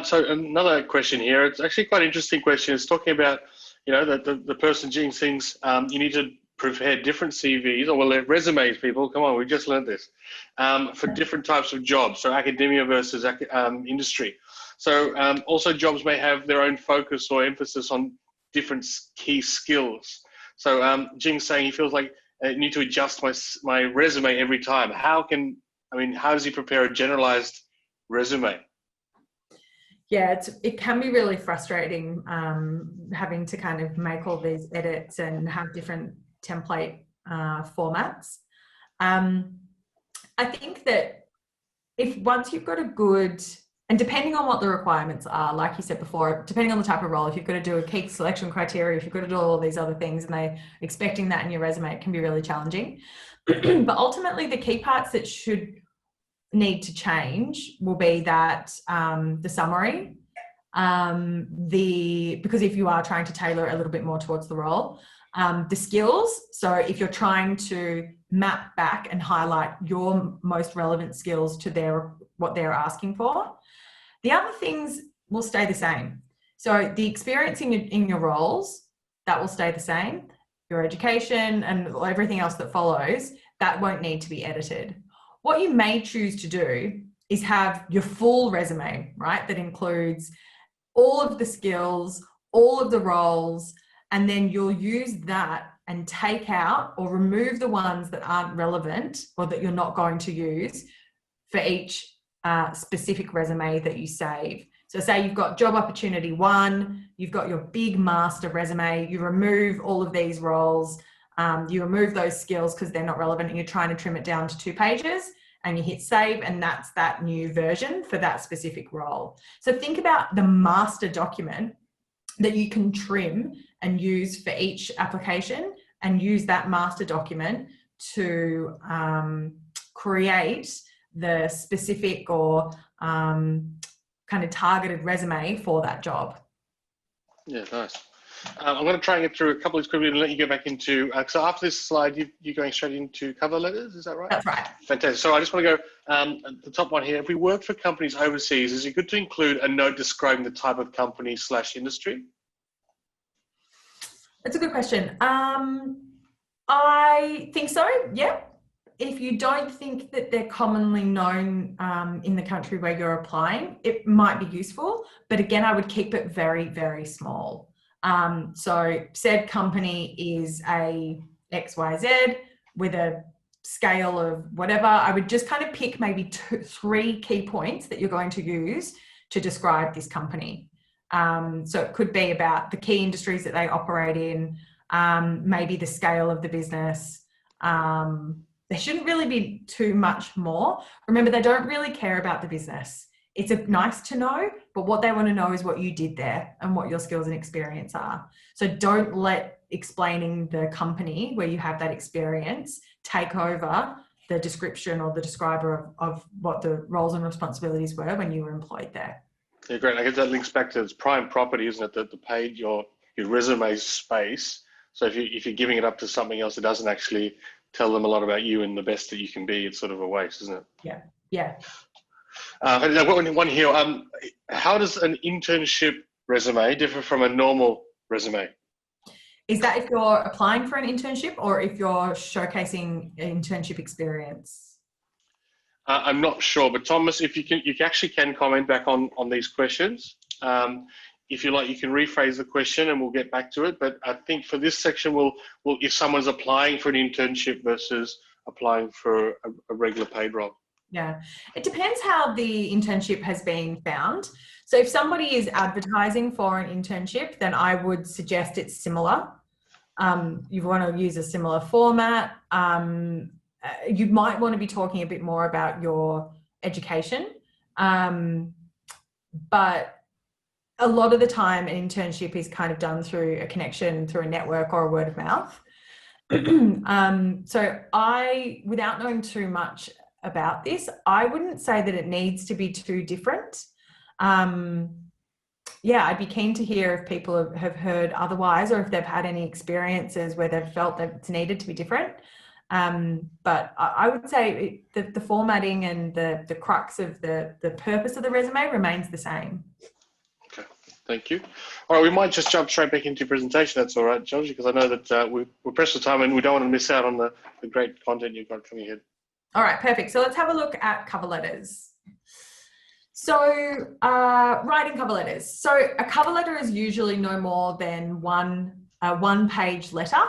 So another question here. It's actually quite an interesting question. It's talking about, the person doing things. You need to prepare different CVs, or well, resumes. People, come on, we just learned this for different types of jobs. So academia versus industry. So also jobs may have their own focus or emphasis on different key skills. So Jing's saying he feels like I need to adjust my resume every time. How does he prepare a generalized resume? Yeah, it can be really frustrating having to kind of make all these edits and have different template formats. I think that once you've got a good, and depending on what the requirements are, like you said before, depending on the type of role, if you've got to do a key selection criteria, if you've got to do all these other things and they're expecting that in your resume, it can be really challenging. But ultimately, the key parts that should need to change will be that the summary, because if you are trying to tailor it a little bit more towards the role, the skills. So if you're trying to map back and highlight your most relevant skills to what they're asking for. The other things will stay the same. So the experience in your roles, that will stay the same. Your education and everything else that follows, that won't need to be edited. What you may choose to do is have your full resume, right? That includes all of the skills, all of the roles, and then you'll use that and take out or remove the ones that aren't relevant or that you're not going to use for each specific resume that you save. So say you've got job opportunity 1, you've got your big master resume, you remove all of these roles, you remove those skills because they're not relevant and you're trying to trim it down to 2 pages, and you hit save, and that's that new version for that specific role. So think about the master document that you can trim and use for each application, and use that master document to create the specific or kind of targeted resume for that job. Yeah, nice. I'm going to try and get through a couple of quickly and let you go back into, so after this slide, you're going straight into cover letters, is that right? That's right. Fantastic. So I just want to go, the top one here, if we work for companies overseas, is it good to include a note describing the type of company / industry? That's a good question. I think so, yeah. If you don't think that they're commonly known in the country where you're applying, it might be useful. But again, I would keep it very, very small. So said company is a XYZ with a scale of whatever. I would just kind of pick maybe 3 key points that you're going to use to describe this company. So it could be about the key industries that they operate in, maybe the scale of the business. There shouldn't really be too much more. Remember, they don't really care about the business. It's nice to know, but what they want to know is what you did there and what your skills and experience are. So don't let explaining the company where you have that experience take over the description or the describer of what the roles and responsibilities were when you were employed there. Yeah, great. I guess that links back to its prime property, isn't it? That the page, your resume space. So if you're giving it up to something else, it doesn't actually tell them a lot about you and the best that you can be. It's sort of a waste, isn't it? Yeah. Yeah. And I've got one here. How does an internship resume differ from a normal resume? Is that if you're applying for an internship or if you're showcasing internship experience? I'm not sure, but Thomas, if you can, you actually can comment back on these questions. If you like, you can rephrase the question and we'll get back to it. But I think for this section, we'll if someone's applying for an internship versus applying for a regular paid role. Yeah, it depends how the internship has been found. So if somebody is advertising for an internship, then I would suggest it's similar. You want to use a similar format. You might want to be talking a bit more about your education. But a lot of the time, an internship is kind of done through a connection, through a network or a word of mouth. So without knowing too much about this, I wouldn't say that it needs to be too different. Yeah, I'd be keen to hear if people have heard otherwise, or if they've had any experiences where they've felt that it's needed to be different. But I would say the formatting and the crux of the purpose of the resume remains the same. Okay, thank you. All right, we might just jump straight back into your presentation. That's all right, George, because I know that we're pressed for time and we don't want to miss out on the great content you've got coming ahead. All right, perfect. So let's have a look at cover letters. So writing cover letters. So a cover letter is usually no more than one-page letter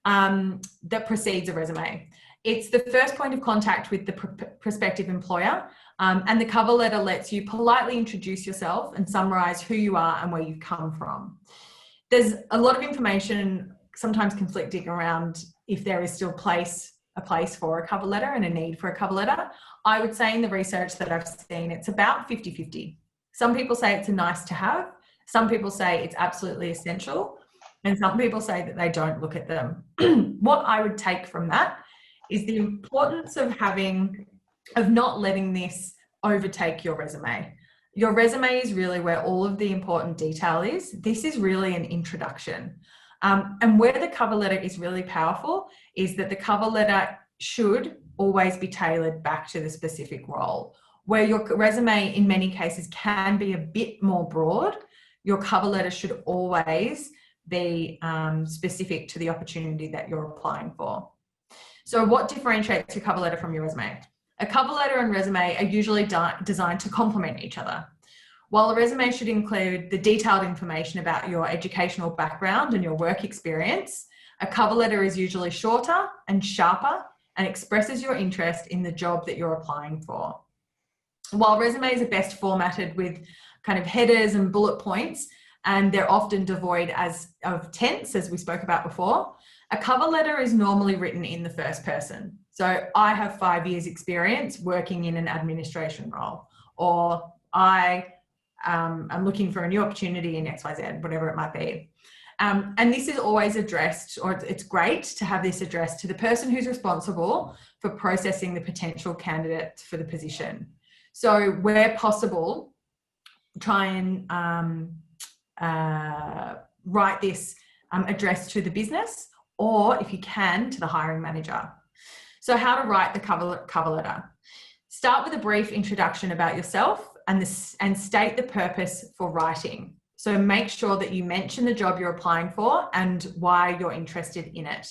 that precedes a resume. It's the first point of contact with the prospective employer, and the cover letter lets you politely introduce yourself and summarize who you are and where you've come from. There's a lot of information, sometimes conflicting, around if there is still a place for a cover letter and a need for a cover letter. I would say in the research that I've seen, it's about 50-50. Some people say it's a nice to have. Some people say it's absolutely essential. And some people say that they don't look at them. What I would take from that is the importance of not letting this overtake your resume. Your resume is really where all of the important detail is. This is really an introduction. And where the cover letter is really powerful is that the cover letter should always be tailored back to the specific role. Where your resume in many cases can be a bit more broad, your cover letter should always be specific to the opportunity that you're applying for. So what differentiates your cover letter from your resume? A cover letter and resume are usually designed to complement each other. While a resume should include the detailed information about your educational background and your work experience, a cover letter is usually shorter and sharper and expresses your interest in the job that you're applying for. While resumes are best formatted with kind of headers and bullet points, and they're often devoid of tense, as we spoke about before, a cover letter is normally written in the first person. So I have 5 years experience working in an administration role, or I'm looking for a new opportunity in XYZ, whatever it might be. And this is always addressed, or it's great to have this addressed to the person who's responsible for processing the potential candidate for the position. So where possible, try and write this addressed to the business, or if you can, to the hiring manager. So how to write the cover letter. Start with a brief introduction about yourself and state the purpose for writing. So make sure that you mention the job you're applying for and why you're interested in it.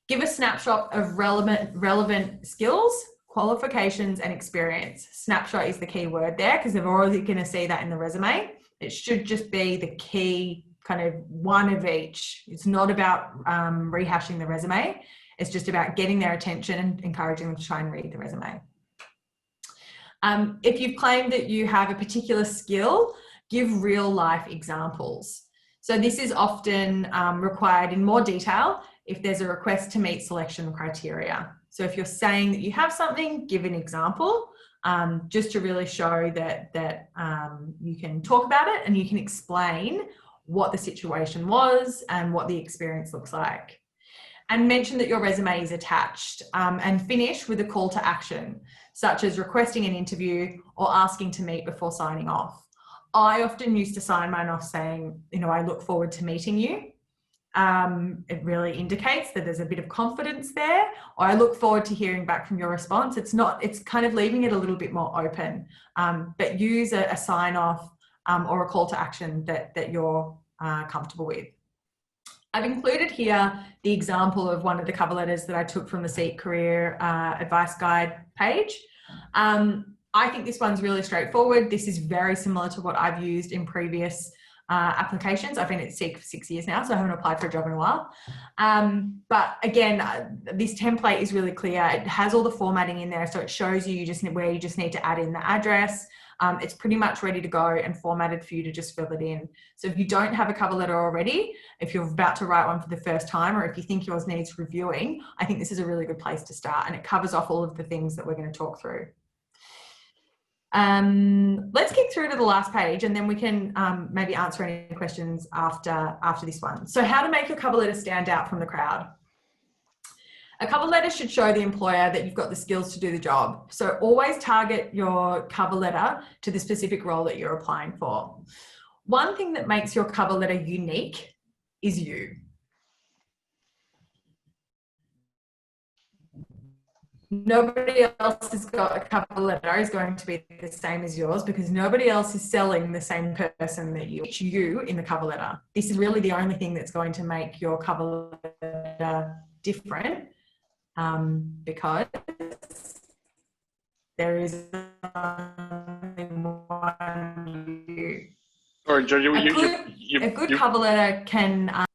Give a snapshot of relevant skills, qualifications, and experience. Snapshot is the key word there because they're already going to see that in the resume. It should just be the key kind of one of each. It's not about rehashing the resume. It's just about getting their attention and encouraging them to try and read the resume. If you've claimed that you have a particular skill, give real life examples. So this is often required in more detail if there's a request to meet selection criteria. So if you're saying that you have something, give an example, just to really show that you can talk about it and you can explain what the situation was and what the experience looks like. And mention that your resume is attached, and finish with a call to action, such as requesting an interview or asking to meet before signing off. I often used to sign mine off saying, I look forward to meeting you. It really indicates that there's a bit of confidence there, or I look forward to hearing back from your response. It's kind of leaving it a little bit more open, but use a sign off or a call to action that you're comfortable with. I've included here the example of one of the cover letters that I took from the Seek Career Advice Guide page. I think this one's really straightforward. This is very similar to what I've used in previous applications. I've been at Seek for 6 years now, so I haven't applied for a job in a while. But again, this template is really clear. It has all the formatting in there, so it shows you where you just need to add in the address. It's pretty much ready to go and formatted for you to just fill it in. So if you don't have a cover letter already, if you're about to write one for the first time, or if you think yours needs reviewing, I think this is a really good place to start, and it covers off all of the things that we're going to talk through. Let's kick through to the last page, and then we can maybe answer any questions after this one. So how to make your cover letter stand out from the crowd. A cover letter should show the employer that you've got the skills to do the job. So always target your cover letter to the specific role that you're applying for. One thing that makes your cover letter unique is you. Nobody else has got a cover letter is going to be the same as yours, because nobody else is selling the same person that you. It's you in the cover letter. This is really the only thing that's going to make your cover letter different, because there is only one you. Sorry, George, A good cover letter can...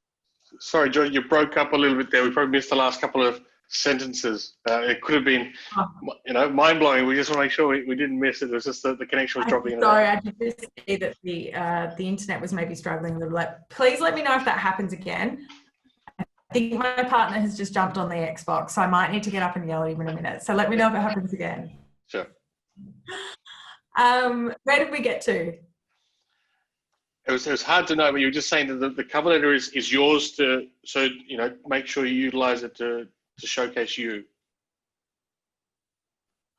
Sorry, George, you broke up a little bit there. We probably missed the last couple of sentences. It could have been, mind-blowing. We just want to make sure we didn't miss it. It was just the connection was dropping. Sorry, I did just see that the internet was maybe struggling a little bit. Please let me know if that happens again. I think my partner has just jumped on the Xbox, so I might need to get up and yell at him in a minute. So let me know if it happens again. Sure. Where did we get to? It was hard to know, but you were just saying that the cover letter is yours to, so make sure you utilize it to showcase you.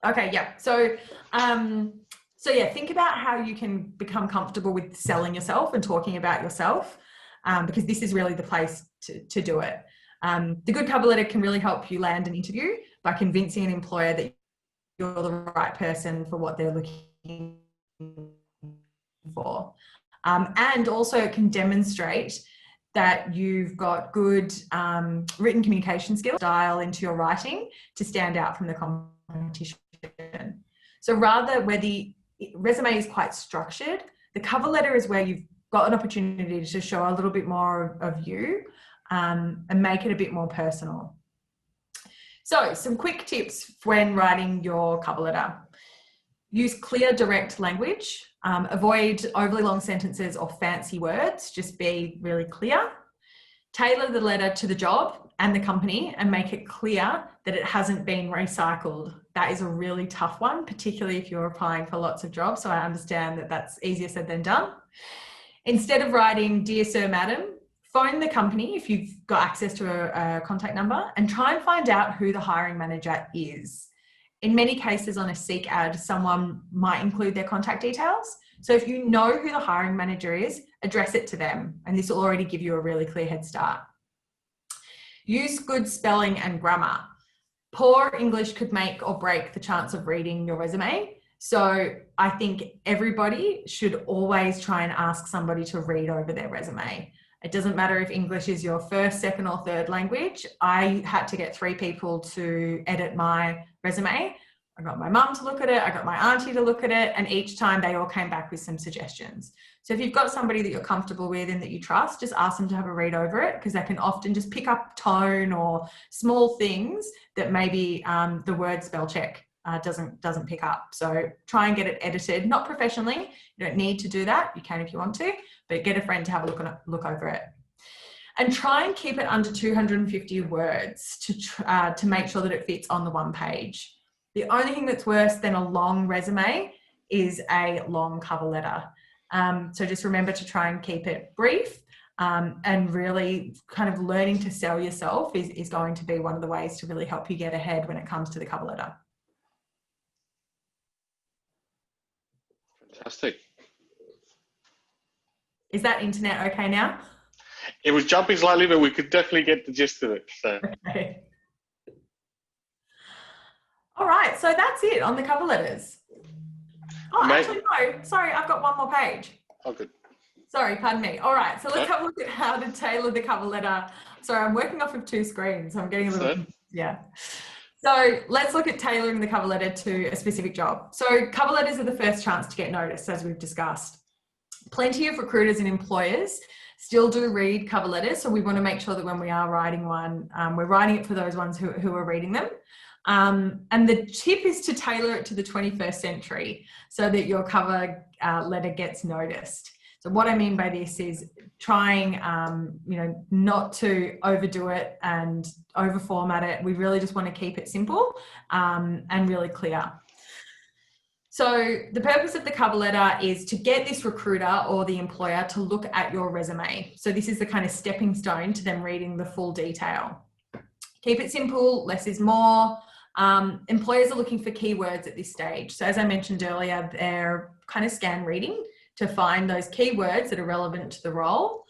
Okay, yeah. So yeah, think about how you can become comfortable with selling yourself and talking about yourself, because this is really the place to do it. The good cover letter can really help you land an interview by convincing an employer that you're the right person for what they're looking for. And also it can demonstrate that you've got good written communication skills, style into your writing to stand out from the competition. So rather, where the resume is quite structured, the cover letter is where you've got an opportunity to show a little bit more of you and make it a bit more personal. So some quick tips when writing your cover letter. Use clear, direct language. Avoid overly long sentences or fancy words. Just be really clear. Tailor the letter to the job and the company and make it clear that it hasn't been recycled. That is a really tough one, particularly if you're applying for lots of jobs. So I understand that that's easier said than done. Instead of writing, "Dear Sir, Madam," phone the company if you've got access to a contact number and try and find out who the hiring manager is. In many cases on a Seek ad, someone might include their contact details. So if you know who the hiring manager is, address it to them, and this will already give you a really clear head start. Use good spelling and grammar. Poor English could make or break the chance of reading your resume. So I think everybody should always try and ask somebody to read over their resume. It doesn't matter if English is your first, second, or third language. I had to get 3 people to edit my resume. I got my mum to look at it, I got my auntie to look at it, and each time they all came back with some suggestions. So if you've got somebody that you're comfortable with and that you trust, just ask them to have a read over it, because they can often just pick up tone or small things that maybe the word spell check doesn't pick up. So try and get it edited, not professionally. You don't need to do that. You can if you want to, but get a friend to have a look over it. And try and keep it under 250 words to make sure that it fits on the one page. The only thing that's worse than a long resume is a long cover letter. So just remember to try and keep it brief, and really kind of learning to sell yourself is going to be one of the ways to really help you get ahead when it comes to the cover letter. Fantastic. Is that internet okay now? It was jumping slightly, but we could definitely get the gist of it. So. Okay. All right, so that's it on the cover letters. Oh, actually, no. Sorry, I've got one more page. Oh, good. Sorry, pardon me. All right, so let's have a look at how to tailor the cover letter. Sorry, I'm working off of 2 screens, so I'm getting a little, yeah. So let's look at tailoring the cover letter to a specific job. So cover letters are the first chance to get noticed, as we've discussed. Plenty of recruiters and employers still do read cover letters, so we want to make sure that when we are writing one, we're writing it for those ones who are reading them. And the tip is to tailor it to the 21st century so that your cover letter gets noticed. So what I mean by this is trying, not to overdo it and over format it. We really just want to keep it simple and really clear. So the purpose of the cover letter is to get this recruiter or the employer to look at your resume. So this is the kind of stepping stone to them reading the full detail. Keep it simple, less is more. Employers are looking for keywords at this stage. So as I mentioned earlier, they're kind of scan reading to find those keywords that are relevant to the role.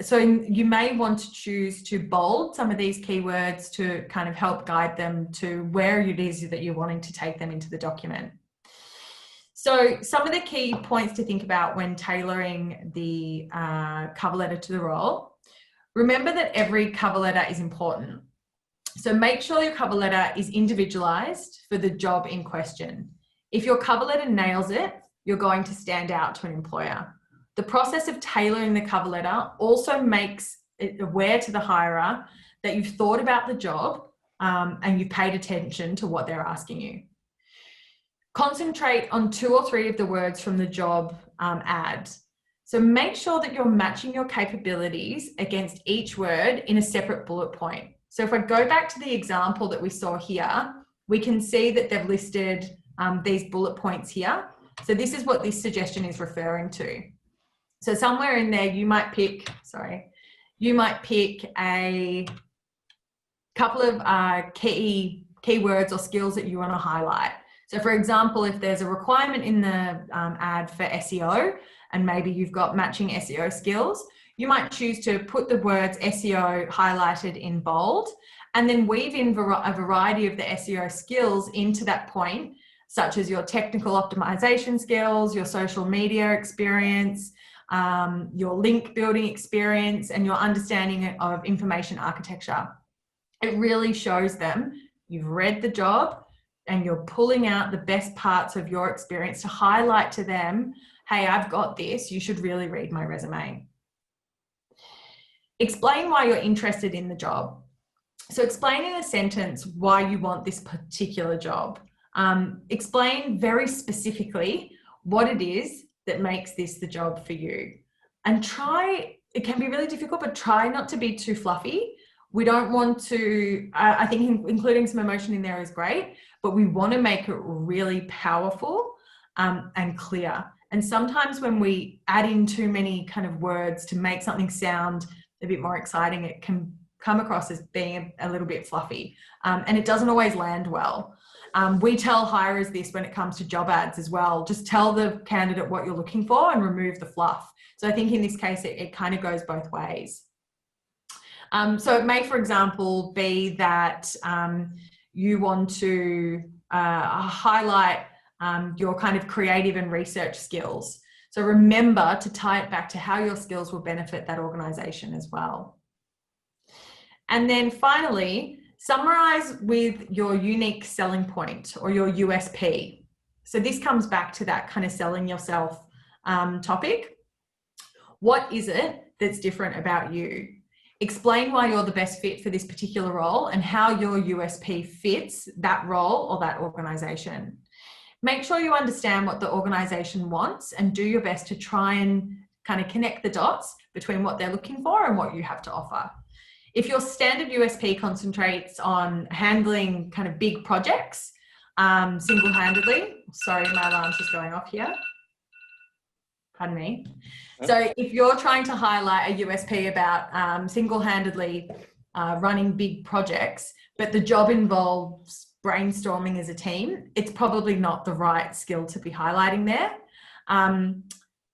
So you may want to choose to bold some of these keywords to kind of help guide them to where it is that you're wanting to take them into the document. So some of the key points to think about when tailoring the cover letter to the role. Remember that every cover letter is important. So make sure your cover letter is individualized for the job in question. If your cover letter nails it, you're going to stand out to an employer. The process of tailoring the cover letter also makes it aware to the hirer that you've thought about the job and you've paid attention to what they're asking you. Concentrate on 2 or 3 of the words from the job ad. So make sure that you're matching your capabilities against each word in a separate bullet point. So if I go back to the example that we saw here, we can see that they've listed these bullet points here. So this is what this suggestion is referring to. So somewhere in there, you might pick a couple of keywords or skills that you want to highlight. So for example, if there's a requirement in the ad for SEO, and maybe you've got matching SEO skills, you might choose to put the words SEO highlighted in bold and then weave in a variety of the SEO skills into that point, such as your technical optimization skills, your social media experience, your link building experience, and your understanding of information architecture. It really shows them you've read the job and you're pulling out the best parts of your experience to highlight to them, hey, I've got this, you should really read my resume. Explain why you're interested in the job. So explain in a sentence why you want this particular job. Explain very specifically what it is that makes this the job for you. And it can be really difficult, but try not to be too fluffy. We don't want to, I think including some emotion in there is great, but we want to make it really powerful and clear. And sometimes when we add in too many kind of words to make something sound a bit more exciting, it can come across as being a little bit fluffy, and it doesn't always land well. We tell hirers this when it comes to job ads as well. Just tell the candidate what you're looking for and remove the fluff. So I think in this case, it kind of goes both ways. So it may, for example, be that you want to highlight your kind of creative and research skills. So remember to tie it back to how your skills will benefit that organization as well. And then finally, summarize with your unique selling point or your USP. So this comes back to that kind of selling yourself topic. What is it that's different about you? Explain why you're the best fit for this particular role and how your USP fits that role or that organization. Make sure you understand what the organization wants and do your best to try and kind of connect the dots between what they're looking for and what you have to offer. If your standard USP concentrates on handling kind of big projects single-handedly, sorry, my alarm's just going off here. Pardon me. So if you're trying to highlight a USP about single-handedly running big projects, but the job involves brainstorming as a team, it's probably not the right skill to be highlighting there.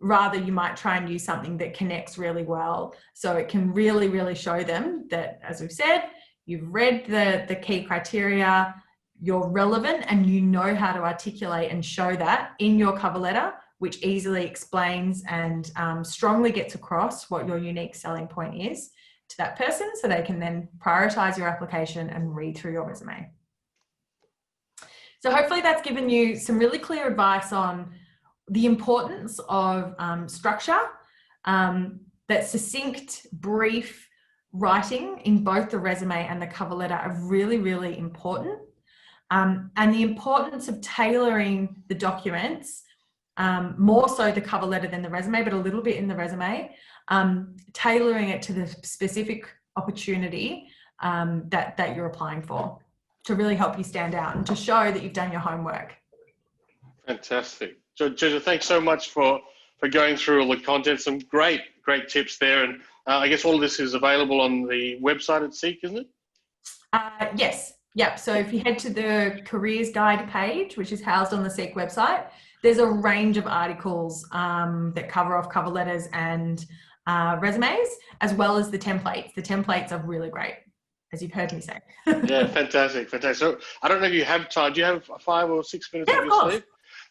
Rather, you might try and use something that connects really well. So it can really, really show them that, as we've said, you've read the key criteria, you're relevant, and you know how to articulate and show that in your cover letter which easily explains and strongly gets across what your unique selling point is to that person, so they can then prioritize your application and read through your resume. So hopefully that's given you some really clear advice on the importance of structure, that succinct, brief writing in both the resume and the cover letter are really, really important. And the importance of tailoring the documents, more so the cover letter than the resume, but a little bit in the resume, tailoring it to the specific opportunity that you're applying for, to really help you stand out and to show that you've done your homework. Fantastic. Jojo, thanks so much for going through all the content. Some great tips there. And I guess all of this is available on the website at Seek, isn't it? Yes. Yep. So if you head to the careers guide page, which is housed on the Seek website, there's a range of articles that cover off cover letters and resumes, as well as the templates. The templates are really great, as you've heard me say. Yeah, fantastic. So I don't know if you have time. Do you have 5 or 6 minutes up your sleeve?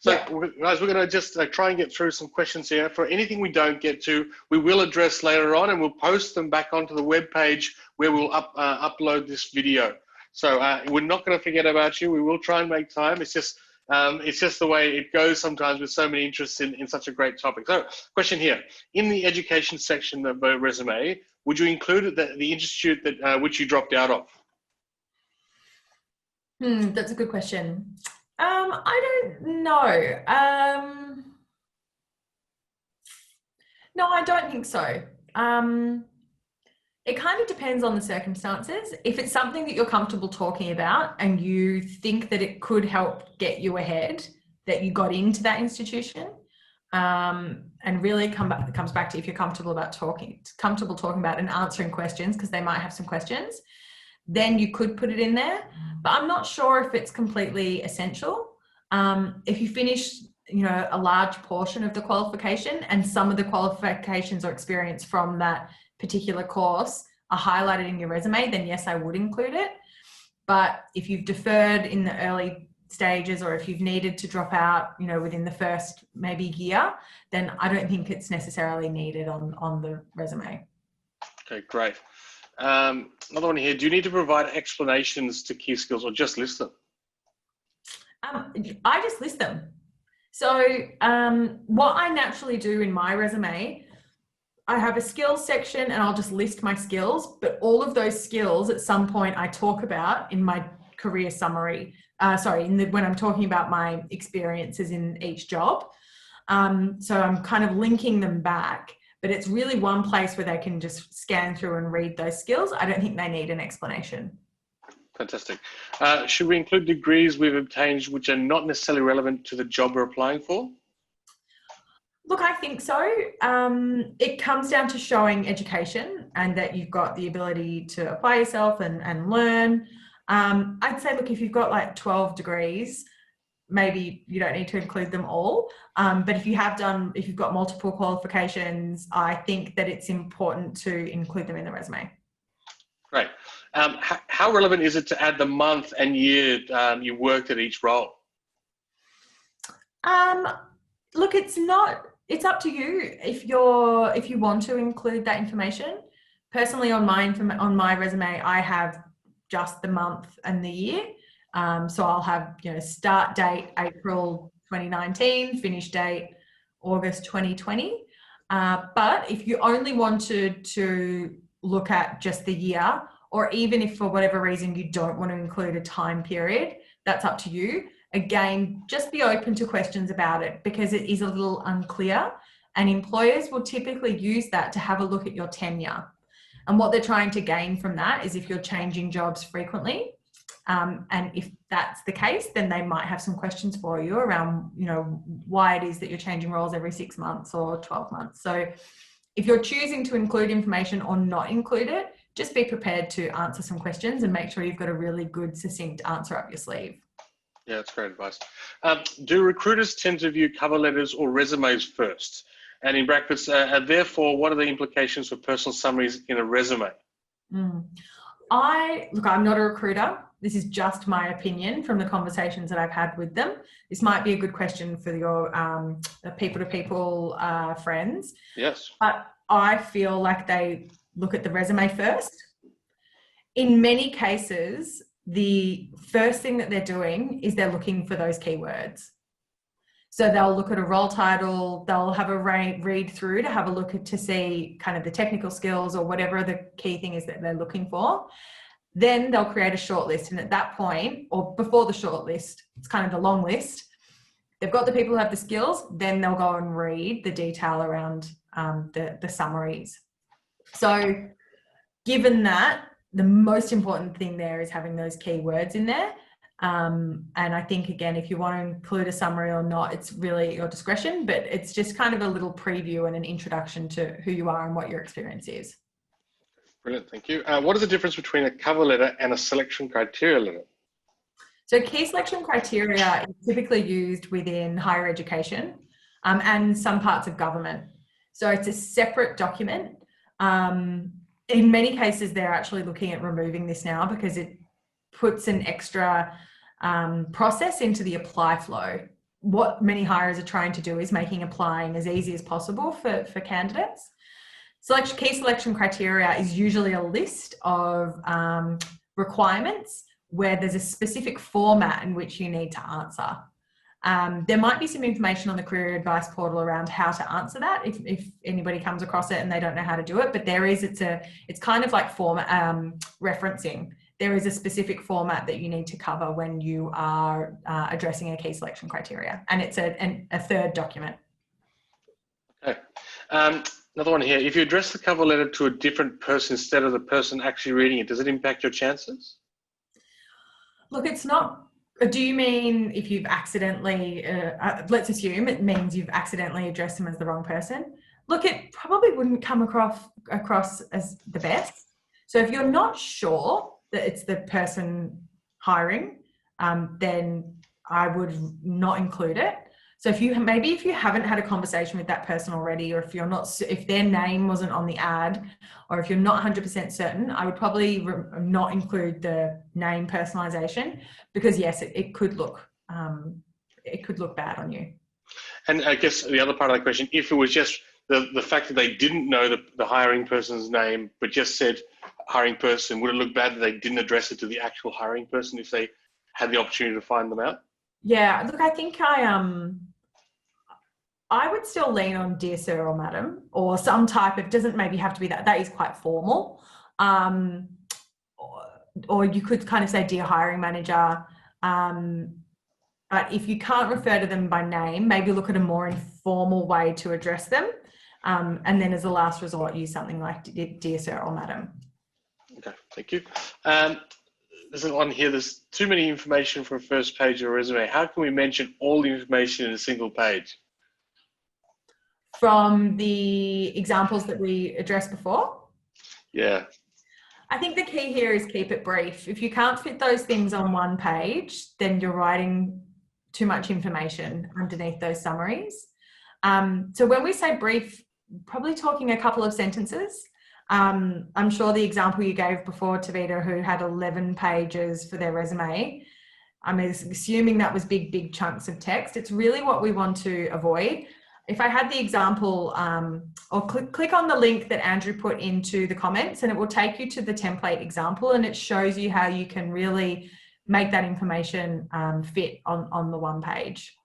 So guys, we're going to just try and get through some questions here. For anything we don't get to, we will address later on, and we'll post them back onto the web page where we'll upload this video. So we're not going to forget about you. We will try and make time. It's just the way it goes sometimes with so many interests in such a great topic. So question here, in the education section of the resume, would you include the institute that which you dropped out of? That's a good question. I don't know. No, I don't think so. It kind of depends on the circumstances. If it's something that you're comfortable talking about and you think that it could help get you ahead, that you got into that institution, and really comes back to if you're comfortable talking about and answering questions, because they might have some questions, then you could put it in there. But I'm not sure if it's completely essential. If you finish, a large portion of the qualification and some of the qualifications or experience from that particular course are highlighted in your resume, then yes, I would include it. But if you've deferred in the early stages, or if you've needed to drop out, within the first maybe year, then I don't think it's necessarily needed on the resume. Okay, great. Another one here. Do you need to provide explanations to key skills or just list them? I just list them. So what I naturally do in my resume, I have a skills section and I'll just list my skills, but all of those skills at some point I talk about in my career summary. When I'm talking about my experiences in each job. So I'm kind of linking them back, but it's really one place where they can just scan through and read those skills. I don't think they need an explanation. Fantastic. Should we include degrees we've obtained which are not necessarily relevant to the job we're applying for? Look, I think so. It comes down to showing education and that you've got the ability to apply yourself and learn. I'd say, look, if you've got like 12 degrees, maybe you don't need to include them all. But if you've got multiple qualifications, I think that it's important to include them in the resume. Great. How relevant is it to add the month and year you worked at each role? Look, it's up to you if you want to include that information. Personally, on my resume, I have just the month and the year. So I'll have, start date April 2019, finish date August 2020. But if you only wanted to look at just the year, or even if for whatever reason you don't want to include a time period, that's up to you. Again, just be open to questions about it because it is a little unclear, and employers will typically use that to have a look at your tenure. And what they're trying to gain from that is if you're changing jobs frequently, and if that's the case, then they might have some questions for you around, why it is that you're changing roles every 6 months or 12 months. So if you're choosing to include information or not include it, just be prepared to answer some questions and make sure you've got a really good, succinct answer up your sleeve. Yeah, that's great advice. Do recruiters tend to view cover letters or resumes first? And in brackets, therefore, what are the implications for personal summaries in a resume? I'm not a recruiter. This is just my opinion from the conversations that I've had with them. This might be a good question for your people-to-people friends. Yes. But I feel like they look at the resume first. In many cases, the first thing that they're doing is they're looking for those keywords. So they'll look at a role title, they'll have a read through to have a look at to see kind of the technical skills or whatever the key thing is that they're looking for. Then they'll create a short list. And at that point, or before the short list, it's kind of the long list. They've got the people who have the skills, then they'll go and read the detail around the summaries. So given that, the most important thing there is having those keywords in there. And I think, again, if you want to include a summary or not, it's really your discretion, but it's just kind of a little preview and an introduction to who you are and what your experience is. Brilliant, thank you. What is the difference between a cover letter and a selection criteria letter? So key selection criteria is typically used within higher education and some parts of government. So it's a separate document. In many cases, they're actually looking at removing this now because it puts an extra process into the apply flow. What many hirers are trying to do is making applying as easy as possible for candidates. Key selection criteria is usually a list of requirements where there's a specific format in which you need to answer. There might be some information on the career advice portal around how to answer that if anybody comes across it and they don't know how to do it, but it's kind of like format referencing. There is a specific format that you need to cover when you are addressing a key selection criteria, and it's a third document. Okay. Another one here. If you address the cover letter to a different person instead of the person actually reading it, does it impact your chances? Look, it's not. Do you mean if you've accidentally, let's assume it means you've accidentally addressed them as the wrong person? Look, it probably wouldn't come across as the best. So if you're not sure that it's the person hiring, then I would not include it. So if you haven't had a conversation with that person already, or if their name wasn't on the ad, or if you're not 100% certain, I would probably not include the name personalization, because yes, it could look bad on you. And I guess the other part of the question, if it was just the fact that they didn't know the hiring person's name, but just said hiring person, would it look bad that they didn't address it to the actual hiring person if they had the opportunity to find them out? Yeah, look, I think I would still lean on dear sir or madam, or some type of, doesn't maybe have to be that is quite formal. Or you could kind of say dear hiring manager. But if you can't refer to them by name, maybe look at a more informal way to address them. And then as a last resort, use something like dear sir or madam. Okay, thank you. There's one here, there's too many information for a first page of a resume. How can we mention all the information in a single page? From the examples that we addressed before? Yeah. I think the key here is keep it brief. If you can't fit those things on one page, then you're writing too much information underneath those summaries. So when we say brief, probably talking a couple of sentences. I'm sure the example you gave before, Tavita, who had 11 pages for their resume, I'm assuming that was big chunks of text. It's really what we want to avoid. If I had the example, or click on the link that Andrew put into the comments, and it will take you to the template example, and it shows you how you can really make that information fit on the one page.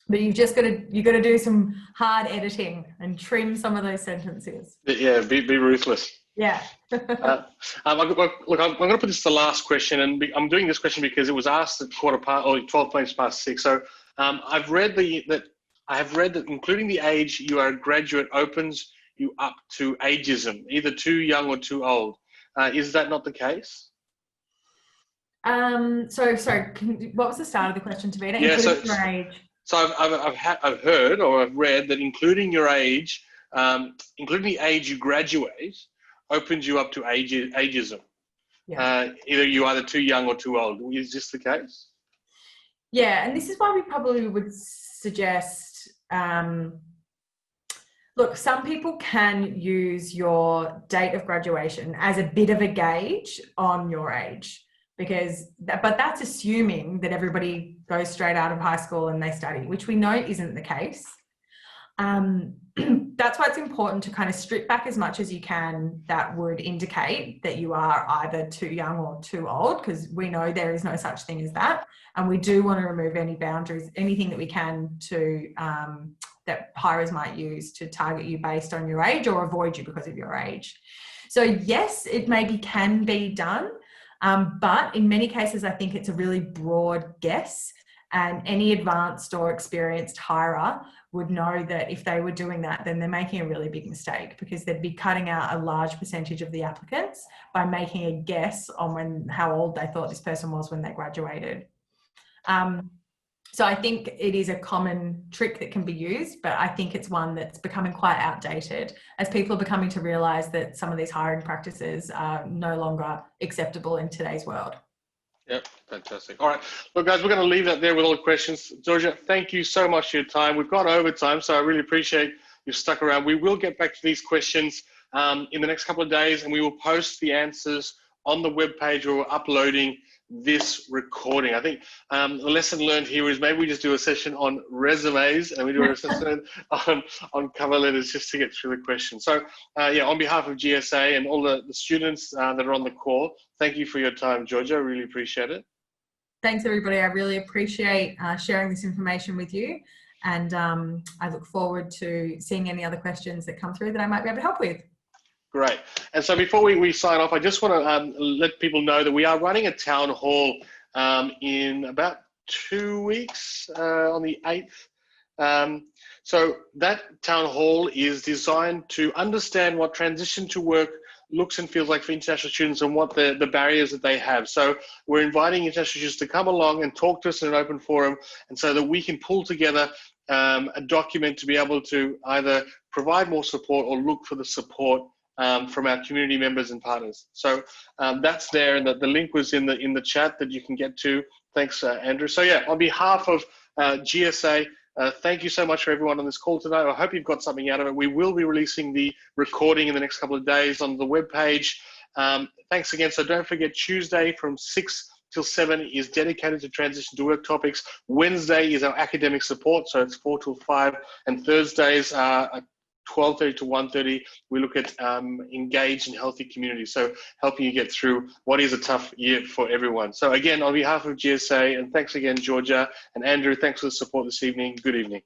But you've just got to do some hard editing and trim some of those sentences. Yeah, be ruthless. Yeah. Look, I'm going to put this to the last question, and I'm doing this question because it was asked at 12 minutes past 6. So I've read that including the age you are a graduate opens you up to ageism, either too young or too old. Is that not the case? Sorry, what was the start of the question, Tavita? Yeah, including your age. So I've heard or I've read that including your age, including the age you graduate, opens you up to ageism. Yeah. You're either too young or too old. Is this the case? Yeah, and this is why we probably would suggest Look, some people can use your date of graduation as a bit of a gauge on your age, but that's assuming that everybody goes straight out of high school and they study, which we know isn't the case. That's why it's important to kind of strip back as much as you can that would indicate that you are either too young or too old, because we know there is no such thing as that. And we do want to remove any boundaries, anything that we can to that hirers might use to target you based on your age or avoid you because of your age. So yes, it maybe can be done, but in many cases, I think it's a really broad guess, and any advanced or experienced hirer would know that if they were doing that, then they're making a really big mistake, because they'd be cutting out a large percentage of the applicants by making a guess on how old they thought this person was when they graduated. So I think it is a common trick that can be used, but I think it's one that's becoming quite outdated as people are becoming to realise that some of these hiring practices are no longer acceptable in today's world. Yep, fantastic. All right, look, guys, we're going to leave that there with all the questions. Georgia, thank you so much for your time. We've gone over time, so I really appreciate you've stuck around. We will get back to these questions in the next couple of days, and we will post the answers on the webpage where we're uploading this recording. I think the lesson learned here is maybe we just do a session on resumes and we do a session on cover letters just to get through the questions. So yeah, on behalf of GSA and all the students that are on the call, thank you for your time, Georgia. I really appreciate it. Thanks, everybody. I really appreciate sharing this information with you. And I look forward to seeing any other questions that come through that I might be able to help with. Great. And so before we sign off, I just want to let people know that we are running a town hall in about 2 weeks on the 8th. So that town hall is designed to understand what transition to work looks and feels like for international students and what the barriers that they have. So we're inviting international students to come along and talk to us in an open forum, and so that we can pull together a document to be able to either provide more support or look for the support from our community members and partners. So that's there, and the link was in the chat that you can get to. Thanks, Andrew. So yeah, on behalf of GSA, thank you so much for everyone on this call tonight. I hope you've got something out of it. We will be releasing the recording in the next couple of days on the webpage. Thanks again. So don't forget, Tuesday from 6 till 7 is dedicated to transition to work topics. Wednesday is our academic support, so it's 4 till 5, and Thursdays are 12:30 to 1:30, we look at engaged and healthy communities. So helping you get through what is a tough year for everyone. So again, on behalf of GSA, and thanks again, Georgia and Andrew, thanks for the support this evening. Good evening.